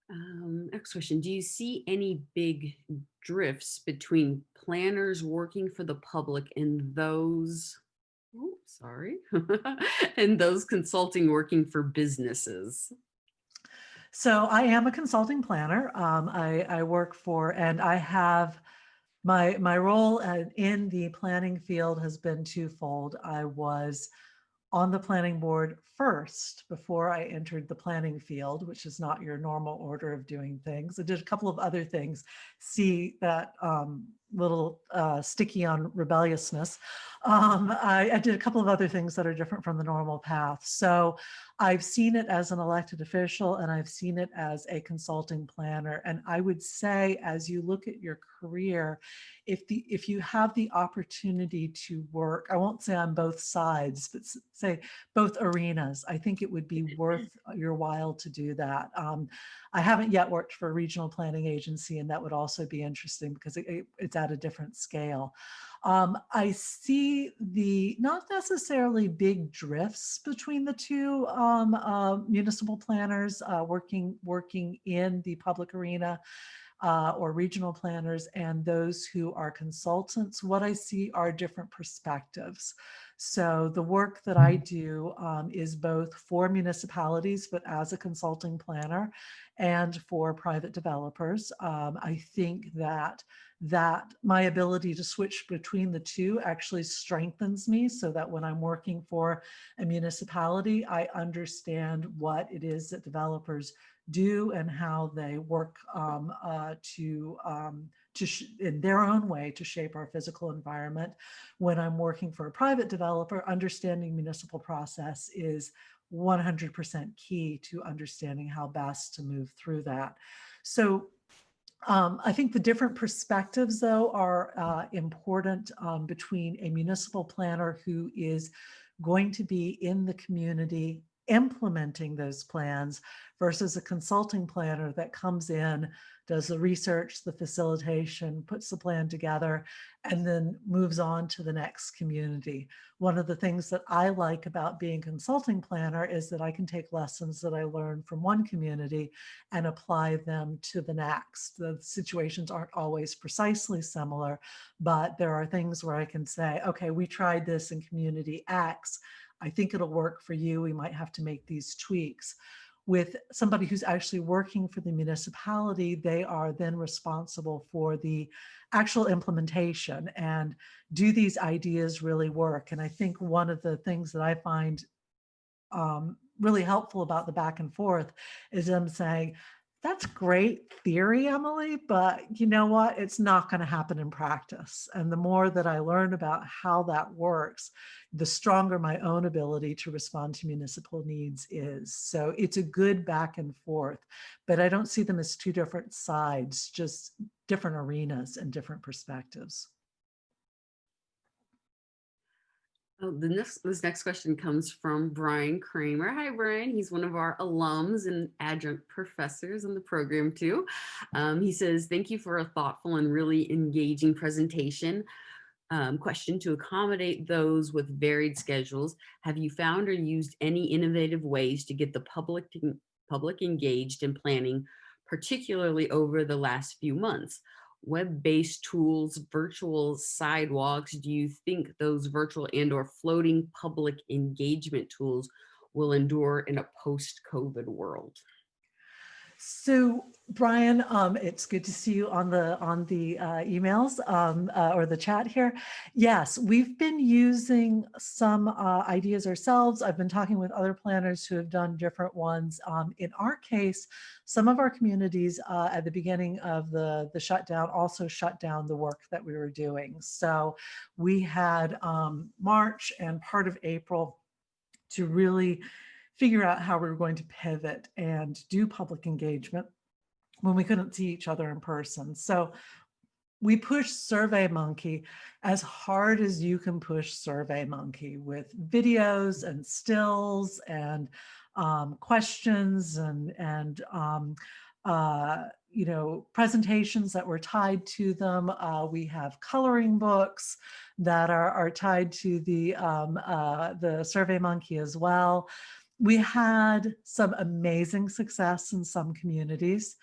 Next question. Do you see any big drifts between planners working for the public and those, oh, sorry, and those consulting working for businesses? So I am a consulting planner. I work for, and I have, my role in the planning field has been twofold. I was on the planning board first before I entered the planning field, which is not your normal order of doing things. I did a couple of other things. See that little sticky on rebelliousness. I did a couple of other things that are different from the normal path. So I've seen it as an elected official and I've seen it as a consulting planner. And I would say, as you look at your career, if you have the opportunity to work, I won't say on both sides, but say both arenas, I think it would be worth your while to do that. I haven't yet worked for a regional planning agency, and that would also be interesting because it's at a different scale. I see the not necessarily big drifts between the two municipal planners working in the public arena or regional planners and those who are consultants. What I see are different perspectives. So the work that I do is both for municipalities, but as a consulting planner, and for private developers. I think that my ability to switch between the two actually strengthens me, so that when I'm working for a municipality, I understand what it is that developers do and how they work in their own way to shape our physical environment. When I'm working for a private developer, understanding municipal process is 100% key to understanding how best to move through that. So I think the different perspectives, though, are important between a municipal planner who is going to be in the community implementing those plans versus a consulting planner that comes in, does the research, the facilitation, puts the plan together, and then moves on to the next community. One of the things that I like about being a consulting planner is that I can take lessons that I learned from one community and apply them to the next. The situations aren't always precisely similar, but there are things where I can say, okay, we tried this in community X. I think it'll work for you. We might have to make these tweaks. With somebody who's actually working for the municipality, they are then responsible for the actual implementation and do these ideas really work? And I think one of the things that I find really helpful about the back and forth is them saying, that's great theory, Emily, but you know what? It's not going to happen in practice. And the more that I learn about how that works, the stronger my own ability to respond to municipal needs is. So it's a good back and forth, but I don't see them as two different sides, just different arenas and different perspectives. Oh, this next question comes from Brian Kramer. Hi, Brian. He's one of our alums and adjunct professors in the program too. He says, thank you for a thoughtful and really engaging presentation. Question: to accommodate those with varied schedules, have you found or used any innovative ways to get the public engaged in planning, particularly over the last few months? Web-based tools, virtual sidewalks, do you think those virtual and/or floating public engagement tools will endure in a post-COVID world? So Brian, it's good to see you on the emails or the chat here. Yes, we've been using some ideas ourselves. I've been talking with other planners who have done different ones. In our case, some of our communities at the beginning of the shutdown also shut down the work that we were doing. So we had March and part of April to really figure out how we were going to pivot and do public engagement when we couldn't see each other in person. So we pushed SurveyMonkey as hard as you can push SurveyMonkey, with videos and stills and questions and you know, presentations that were tied to them. We have coloring books that are tied to the SurveyMonkey as well. We had some amazing success in some communities,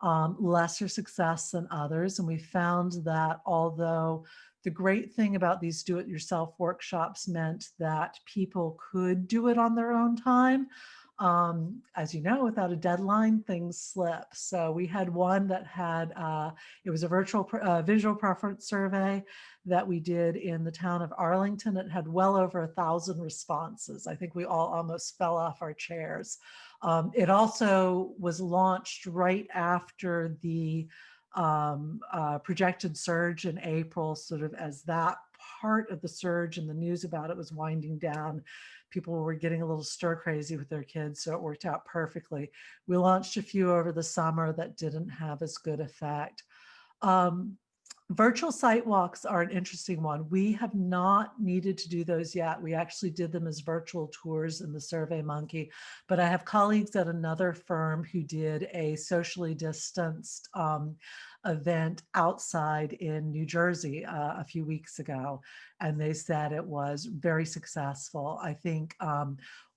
lesser success than others. And we found that although the great thing about these do-it-yourself workshops meant that people could do it on their own time, as you know, without a deadline, things slip. So we had one that had, it was a virtual visual preference survey that we did in the town of Arlington. It had well over 1,000 responses. I think we all almost fell off our chairs. It also was launched right after the projected surge in April, sort of as that part of the surge and the news about it was winding down. People were getting a little stir crazy with their kids, so it worked out perfectly. We launched a few over the summer that didn't have as good effect. Virtual site walks are an interesting one. We have not needed to do those yet. We actually did them as virtual tours in the SurveyMonkey, but I have colleagues at another firm who did a socially distanced event outside in New Jersey a few weeks ago, and they said it was very successful. I think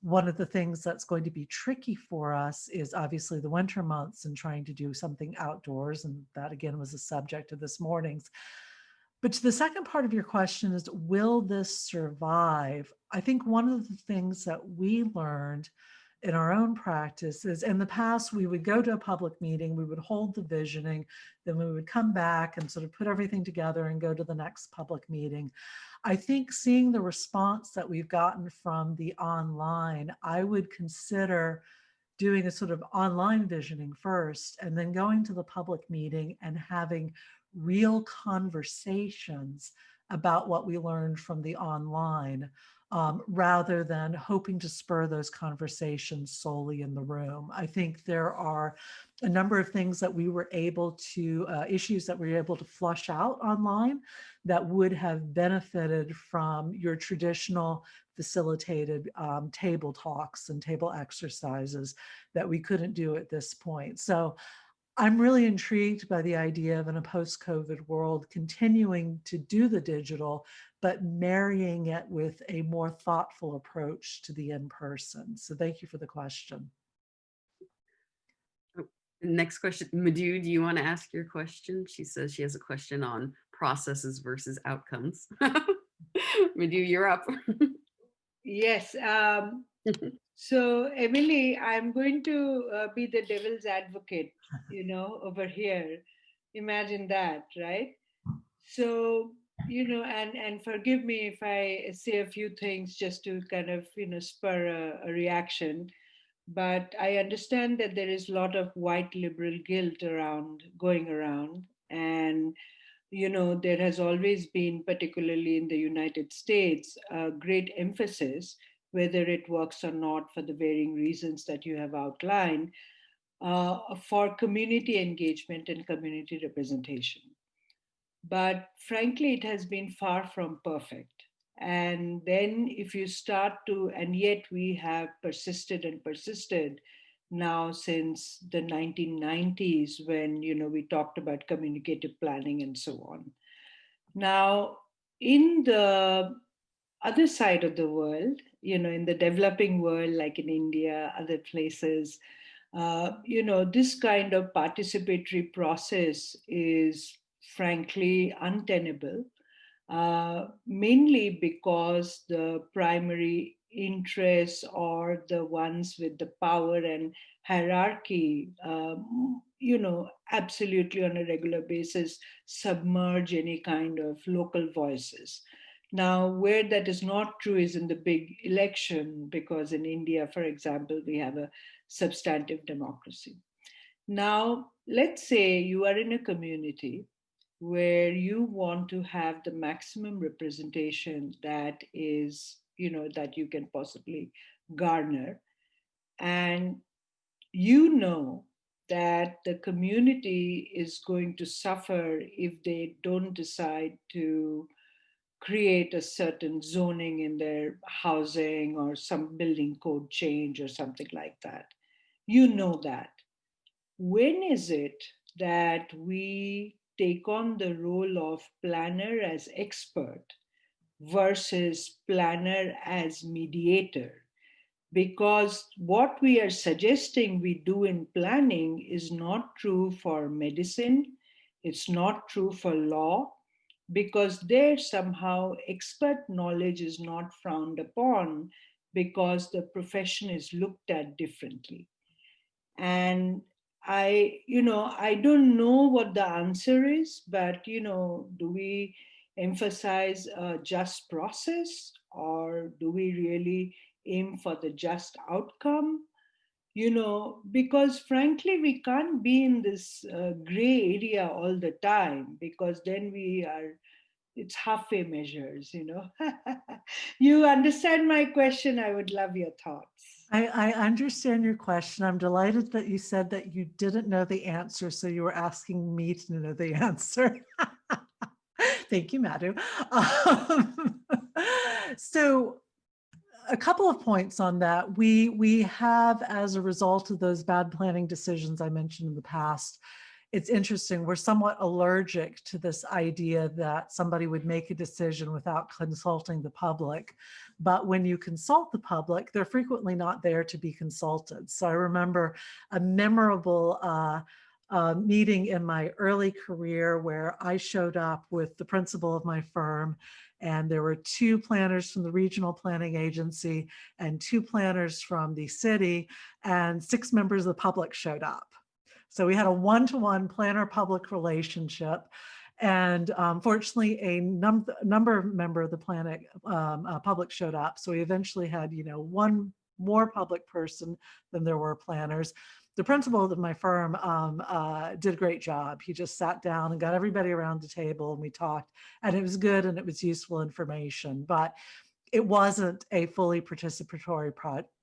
one of the things that's going to be tricky for us is obviously the winter months and trying to do something outdoors, and that again was the subject of this morning's. But to the second part of your question is, will this survive? I think one of the things that we learned in our own practice is, in the past, we would go to a public meeting, we would hold the visioning, then we would come back and sort of put everything together and go to the next public meeting. I think seeing the response that we've gotten from the online, I would consider doing a sort of online visioning first and then going to the public meeting and having real conversations about what we learned from the online. rather than hoping to spur those conversations solely in the room. I think there are a number of things that we were able to, issues that we were able to flush out online that would have benefited from your traditional facilitated table talks and table exercises that we couldn't do at this point. So I'm really intrigued by the idea of in a post-COVID world continuing to do the digital, but marrying it with a more thoughtful approach to the in-person. So thank you for the question. Next question, Madhu, do you want to ask your question? She says she has a question on processes versus outcomes. Madhu, you're up. Yes. So, Emily, I'm going to be the devil's advocate, over here. Imagine that, right? So, and forgive me if I say a few things just to kind of, spur a reaction. But I understand that there is a lot of white liberal guilt going around. And there has always been, particularly in the United States, a great emphasis, whether it works or not for the varying reasons that you have outlined, for community engagement and community representation. But frankly, it has been far from perfect. And then if you start to, and yet we have persisted and persisted now since the 1990s when, we talked about communicative planning and so on. Now, in the other side of the world, in the developing world, like in India, other places, this kind of participatory process is frankly untenable, mainly because the primary interests or the ones with the power and hierarchy, absolutely on a regular basis submerge any kind of local voices. Now, where that is not true is in the big election, because in India, for example, we have a substantive democracy. Now, let's say you are in a community where you want to have the maximum representation that is, that you can possibly garner. And that the community is going to suffer if they don't decide to create a certain zoning in their housing or some building code change or something like that. You know that. When is it that we take on the role of planner as expert versus planner as mediator? Because what we are suggesting we do in planning is not true for medicine, it's not true for law, because there somehow expert knowledge is not frowned upon because the profession is looked at differently. And I don't know what the answer is, but, do we emphasize a just process, or do we really aim for the just outcome? Because frankly, we can't be in this gray area all the time, because then it's halfway measures. You understand my question? I would love your thoughts. I understand your question. I'm delighted that you said that you didn't know the answer, so you were asking me to know the answer. Thank you, Madhu. So a couple of points on that. We have, as a result of those bad planning decisions I mentioned in the past, it's interesting, we're somewhat allergic to this idea that somebody would make a decision without consulting the public. But when you consult the public, they're frequently not there to be consulted. So I remember a memorable meeting in my early career where I showed up with the principal of my firm, and there were 2 planners from the regional planning agency and 2 planners from the city, and 6 members of the public showed up. So we had a one-to-one planner-public relationship, and fortunately, a member of the public showed up. So we eventually had, one more public person than there were planners. The principal of my firm did a great job. He just sat down and got everybody around the table, and we talked, and it was good and it was useful information. But it wasn't a fully participatory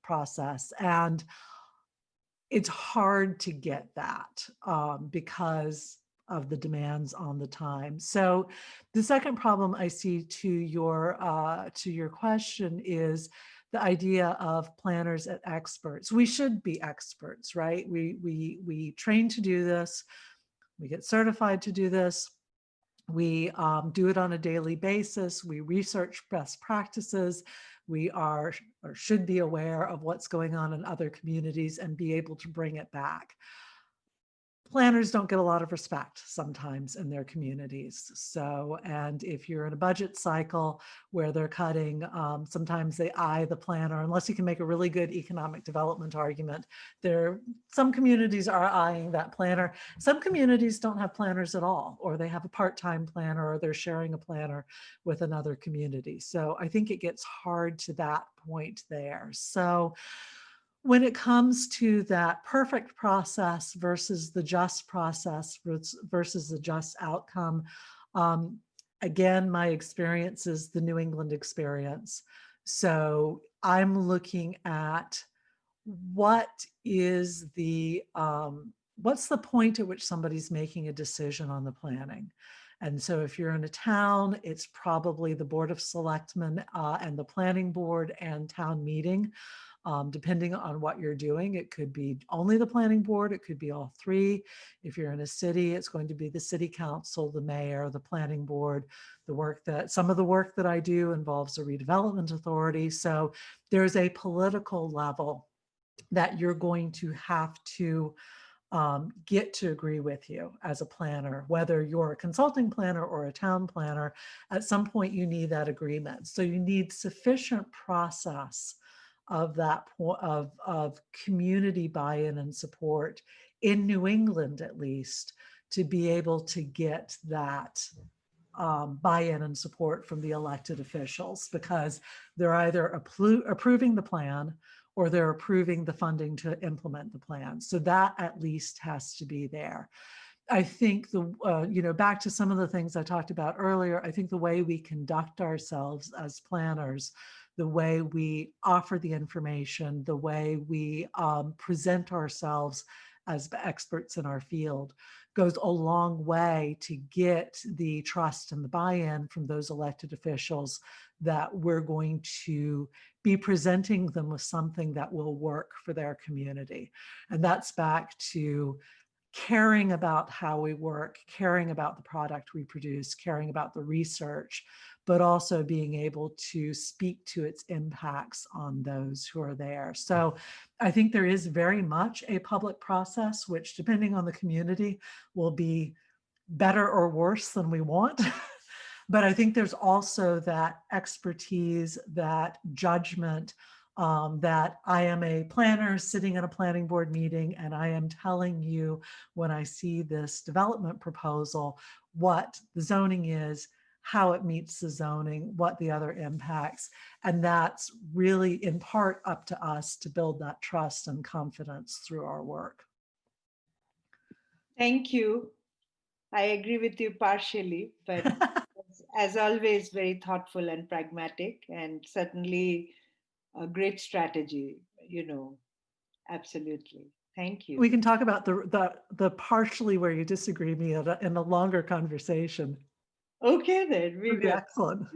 process. And it's hard to get that because of the demands on the time. So the second problem I see to your question is the idea of planners as experts. We should be experts, right? We train to do this. We get certified to do this. We do it on a daily basis. We research best practices. We are or should be aware of what's going on in other communities and be able to bring it back. Planners don't get a lot of respect sometimes in their communities. So, and if you're in a budget cycle where they're cutting, sometimes they eye the planner, unless you can make a really good economic development argument. Some communities are eyeing that planner. Some communities don't have planners at all, or they have a part-time planner, or they're sharing a planner with another community. So I think it gets hard to that point there. So when it comes to that perfect process versus the just process versus the just outcome, again, my experience is the New England experience. So I'm looking at what's the point at which somebody's making a decision on the planning. And so if you're in a town, it's probably the Board of Selectmen and the Planning Board and town meeting. Depending on what you're doing, it could be only the planning board, it could be all three. If you're in a city, it's going to be the city council, the mayor, the planning board. Some of the work that I do involves a redevelopment authority. So there's a political level that you're going to have to get to agree with you as a planner, whether you're a consulting planner or a town planner. At some point you need that agreement. So you need sufficient process of that of community buy-in and support in New England, at least, to be able to get that buy-in and support from the elected officials, because they're either approving the plan or they're approving the funding to implement the plan. So that at least has to be there. I think back to some of the things I talked about earlier, I think the way we conduct ourselves as planners, the way we offer the information, the way we present ourselves as experts in our field goes a long way to get the trust and the buy-in from those elected officials that we're going to be presenting them with something that will work for their community. And that's back to caring about how we work, caring about the product we produce, caring about the research, but also being able to speak to its impacts on those who are there. So I think there is very much a public process, which depending on the community will be better or worse than we want. But I think there's also that expertise, that judgment, that I am a planner sitting at a planning board meeting and I am telling you when I see this development proposal, what the zoning is, how it meets the zoning, what the other impacts. And that's really in part up to us to build that trust and confidence through our work. Thank you. I agree with you partially, but as always, very thoughtful and pragmatic, and certainly a great strategy, absolutely. Thank you. We can talk about the partially where you disagree me in a longer conversation. Okay, then we will. Excellent.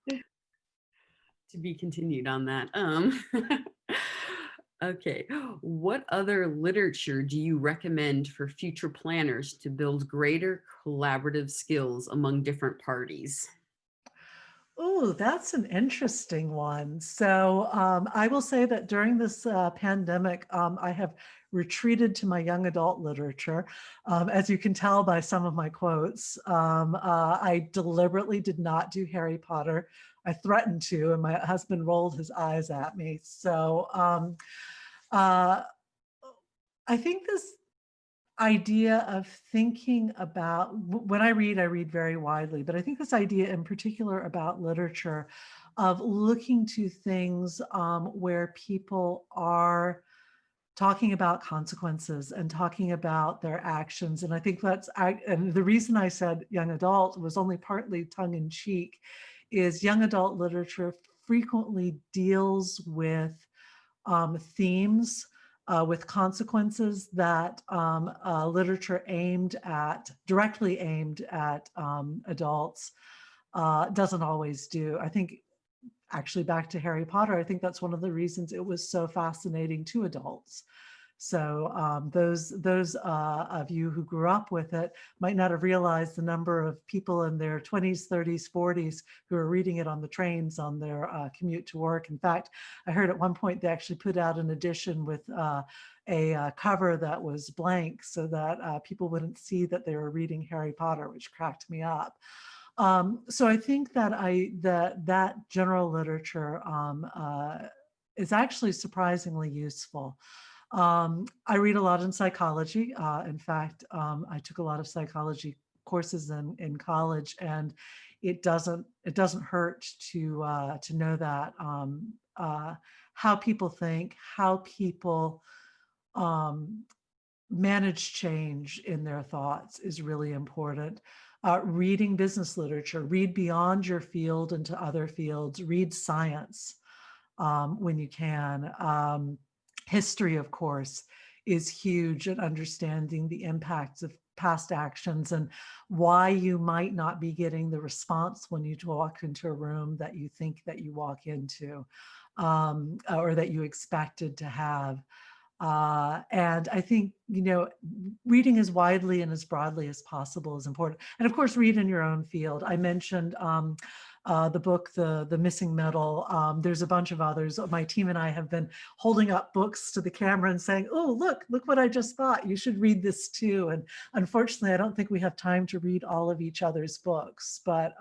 To be continued on that. Okay, what other literature do you recommend for future planners to build greater collaborative skills among different parties? Oh, that's an interesting one. So I will say that during this pandemic, I have retreated to my young adult literature. As you can tell by some of my quotes, I deliberately did not do Harry Potter. I threatened to, and my husband rolled his eyes at me. So I think this idea of thinking about, when I read very widely, but I think this idea in particular about literature of looking to things where people are talking about consequences and talking about their actions. And I think and the reason I said young adult was only partly tongue in cheek, is young adult literature frequently deals with themes with consequences that literature directly aimed at adults doesn't always do. I think actually back to Harry Potter, I think that's one of the reasons it was so fascinating to adults. So those of you who grew up with it might not have realized the number of people in their 20s, 30s, 40s who are reading it on the trains on their commute to work. In fact, I heard at one point they actually put out an edition with a cover that was blank so that people wouldn't see that they were reading Harry Potter, which cracked me up. So I think that that general literature is actually surprisingly useful. I read a lot in psychology. In fact, I took a lot of psychology courses in college, and it doesn't hurt to know that how people think, how people manage change in their thoughts is really important. Reading business literature, read beyond your field into other fields, read science when you can. History, of course, is huge at understanding the impacts of past actions and why you might not be getting the response when you walk into a room that you think that you walk into or that you expected to have. And I think, reading as widely and as broadly as possible is important. And of course, read in your own field. I mentioned the book, The Missing Middle. There's a bunch of others. My team and I have been holding up books to the camera and saying, oh, look what I just bought. You should read this too. And unfortunately, I don't think we have time to read all of each other's books, but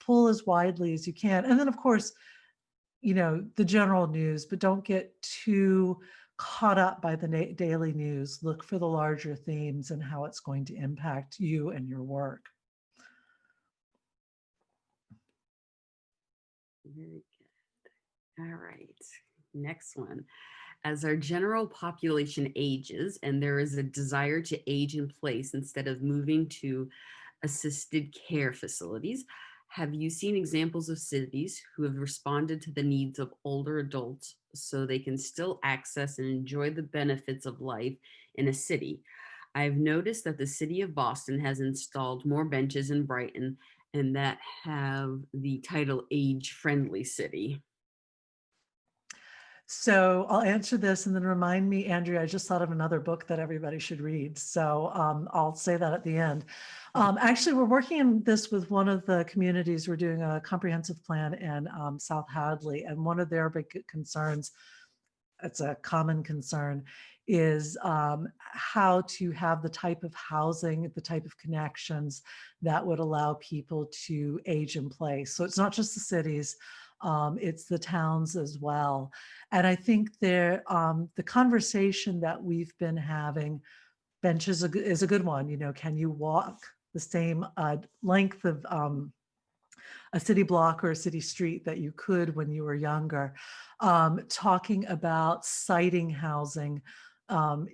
pull as widely as you can. And then of course, the general news, but don't get too caught up by the daily news. Look for the larger themes and how it's going to impact you and your work. Very good. All right, next one. As our general population ages and there is a desire to age in place instead of moving to assisted care facilities, have you seen examples of cities who have responded to the needs of older adults so they can still access and enjoy the benefits of life in a city? I've noticed that the city of Boston has installed more benches in Brighton and that have the title Age Friendly City. So I'll answer this and then remind me, Andrea, I just thought of another book that everybody should read. So I'll say that at the end. Actually, we're working on this with one of the communities. We're doing a comprehensive plan in South Hadley, and one of their big concerns, it's a common concern, is how to have the type of housing, the type of connections that would allow people to age in place. So it's not just the cities, it's the towns as well. And I think the conversation that we've been having, benches is a good one. Can you walk the same length of a city block or a city street that you could when you were younger? Talking about siting housing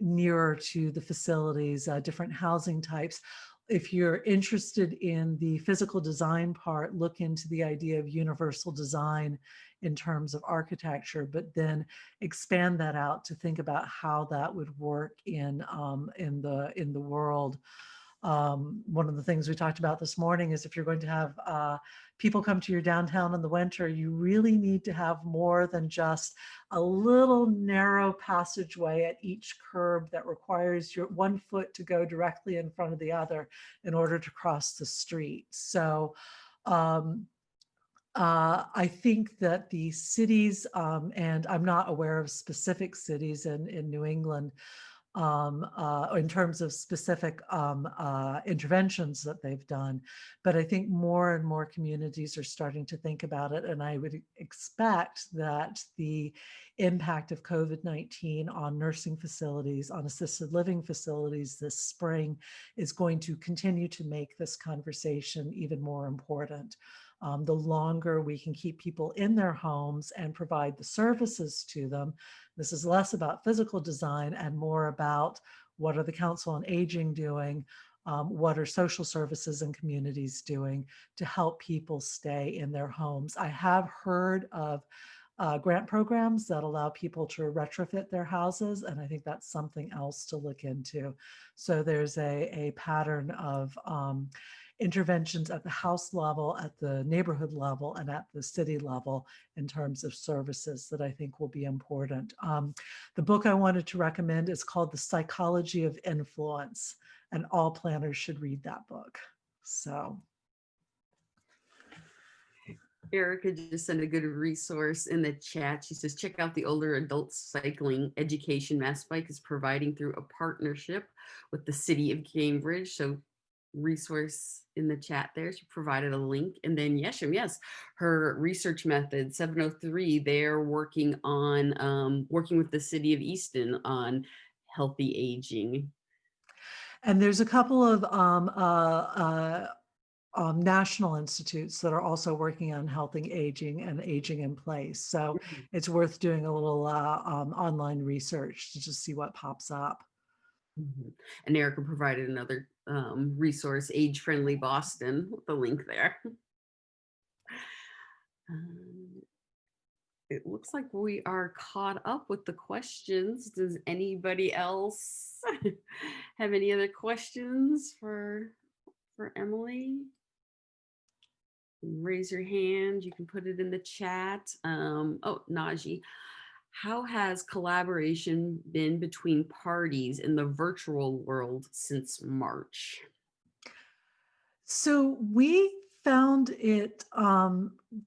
nearer to the facilities, different housing types. If you're interested in the physical design part, look into the idea of universal design in terms of architecture, but then expand that out to think about how that would work in the world. One of the things we talked about this morning is if you're going to have people come to your downtown in the winter, you really need to have more than just a little narrow passageway at each curb that requires your 1 foot to go directly in front of the other in order to cross the street. So I think that the cities, and I'm not aware of specific cities in New England, in terms of specific interventions that they've done. But I think more and more communities are starting to think about it. And I would expect that the impact of COVID-19 on nursing facilities, on assisted living facilities this spring is going to continue to make this conversation even more important. The longer we can keep people in their homes and provide the services to them, this is less about physical design and more about what are the Council on Aging doing what are social services and communities doing to help people stay in their homes. I have heard of grant programs that allow people to retrofit their houses, and I think that's something else to look into. So there's a pattern of interventions at the house level, at the neighborhood level, and at the city level in terms of services that I think will be important. The book I wanted to recommend is called The Psychology of Influence, and all planners should read that book. So. Erica just sent a good resource in the chat. She says, check out the older adult cycling education MassBike is providing through a partnership with the city of Cambridge. So resource in the chat there. She provided a link. And then Yesham, yes, her research method 703, they're working on working with the city of Easton on healthy aging. And there's a couple of national institutes that are also working on healthy aging and aging in place. So it's worth doing a little online research to just see what pops up. And Erica provided another resource, Age Friendly Boston, with the link there. It looks like we are caught up with the questions. Does anybody else have any other questions for Emily? Raise your hand. You can put it in the chat. Oh, Najee. How has collaboration been between parties in the virtual world since March? So we found it,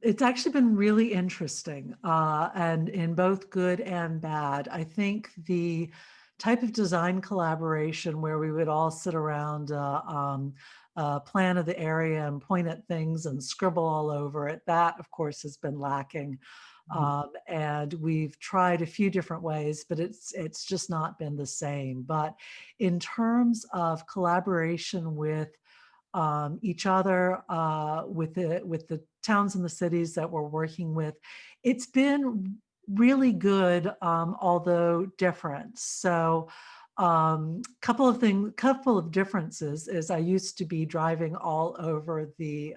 it's actually been really interesting and in both good and bad. I think the type of design collaboration where we would all sit around a plan of the area and point at things and scribble all over it, that of course has been lacking. And we've tried a few different ways, but it's just not been the same. But in terms of collaboration with each other, with the towns and the cities that we're working with, it's been really good, although different. So couple of differences is I used to be driving all over the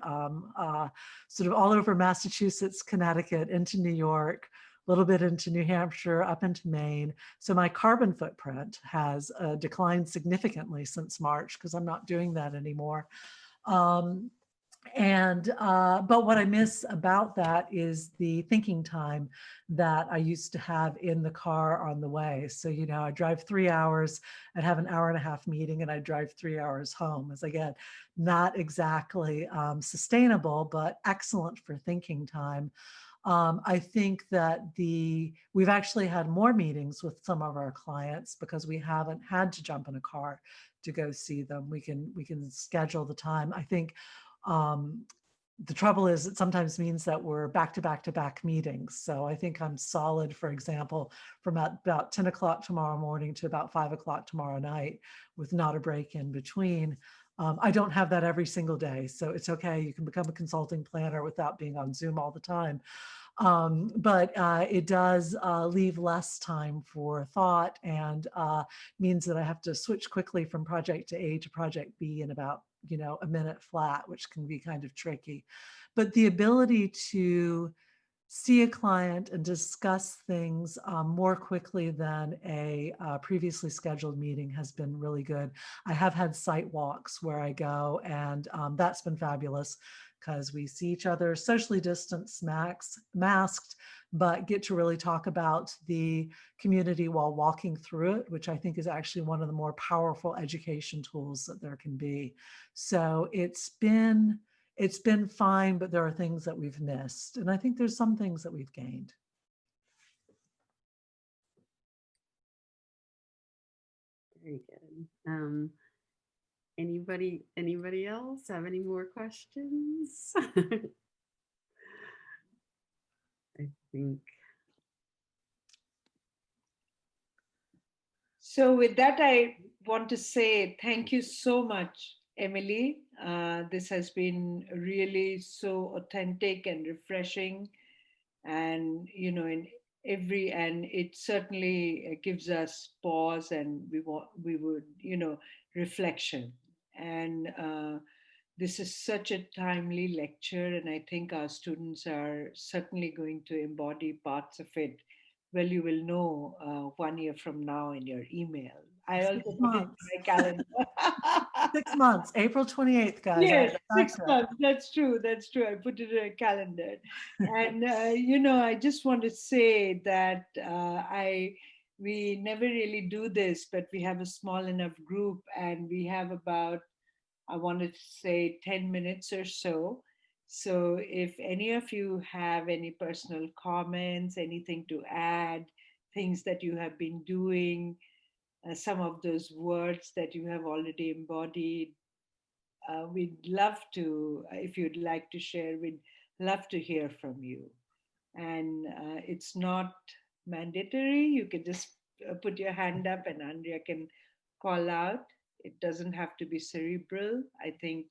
sort of all over Massachusetts, Connecticut, into New York, a little bit into New Hampshire, up into Maine. So my carbon footprint has declined significantly since March because I'm not doing that anymore. But what I miss about that is the thinking time that I used to have in the car on the way. So, you know, I drive 3 hours, I'd have an hour-and-a-half meeting, and I drive 3 hours home. As again, not exactly sustainable, but excellent for thinking time. I think that we've actually had more meetings with some of our clients because we haven't had to jump in a car to go see them. We can schedule the time. I think the trouble is it sometimes means that we're back-to-back meetings. So I think I'm solid, for example, from about 10 o'clock tomorrow morning to about 5 o'clock tomorrow night with not a break in between. I don't have that every single day, so it's okay. You can become a consulting planner without being on Zoom all the time. But it does leave less time for thought and means that I have to switch quickly from project A to project B in about, you know, a minute flat, which can be kind of tricky. But the ability to see a client and discuss things more quickly than a previously scheduled meeting has been really good. I have had sidewalks where I go, and that's been fabulous because we see each other socially distanced, masked, but get to really talk about the community while walking through it, which I think is actually one of the more powerful education tools that there can be. So it's been fine, but there are things that we've missed. And I think there's some things that we've gained. Very good. Anybody else have any more questions? I think. So with that, I want to say thank you so much, Emily. This has been really so authentic and refreshing, and you know, and it certainly gives us pause, and we would, you know, reflection. And this is such a timely lecture, and I think our students are certainly going to embody parts of it. Well, you will know 1 year from now in your email. I 6 also put it in months. my calendar. 6 months, April 28th, guys. Yes, That's 6 months. That's true. That's true. I put it in a calendar. And, I just want to say that we never really do this, but we have a small enough group and we have about, I wanted to say 10 minutes or so. So if any of you have any personal comments, anything to add, things that you have been doing, some of those words that you have already embodied, we'd love to, if you'd like to share, we'd love to hear from you. And it's not mandatory. You can just put your hand up and Andrea can call out. It doesn't have to be cerebral. I think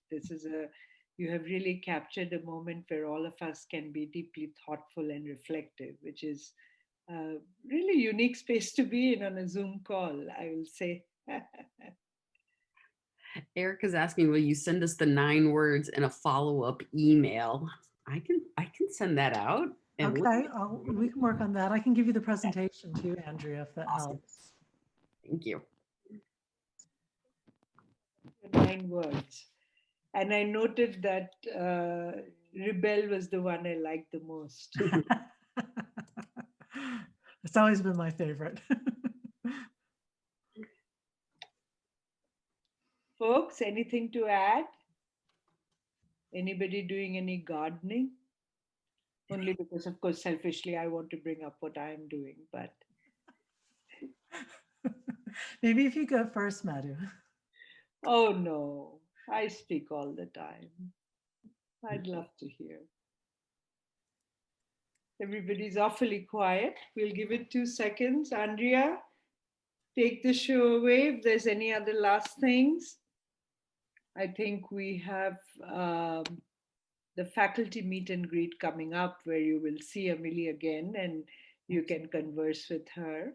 you have really captured a moment where all of us can be deeply thoughtful and reflective, which is a really unique space to be in on a Zoom call, I will say. Erica's asking, will you send us the 9 words in a follow-up email? I can send that out. And okay. We can work on that. I can give you the presentation too, Andrea, if that awesome. helps. Thank you. 9 words. And I noted that rebel was the one I liked the most. It's always been my favorite. Folks, anything to add? Anybody doing any gardening? Only because, of course, selfishly, I want to bring up what I'm doing, but. Maybe if you go first, Madhu. Oh, no, I speak all the time. I'd love to hear. Everybody's awfully quiet. We'll give it 2 seconds. Andrea, take the show away if there's any other last things. I think we have the faculty meet and greet coming up where you will see Amelie again and you can converse with her.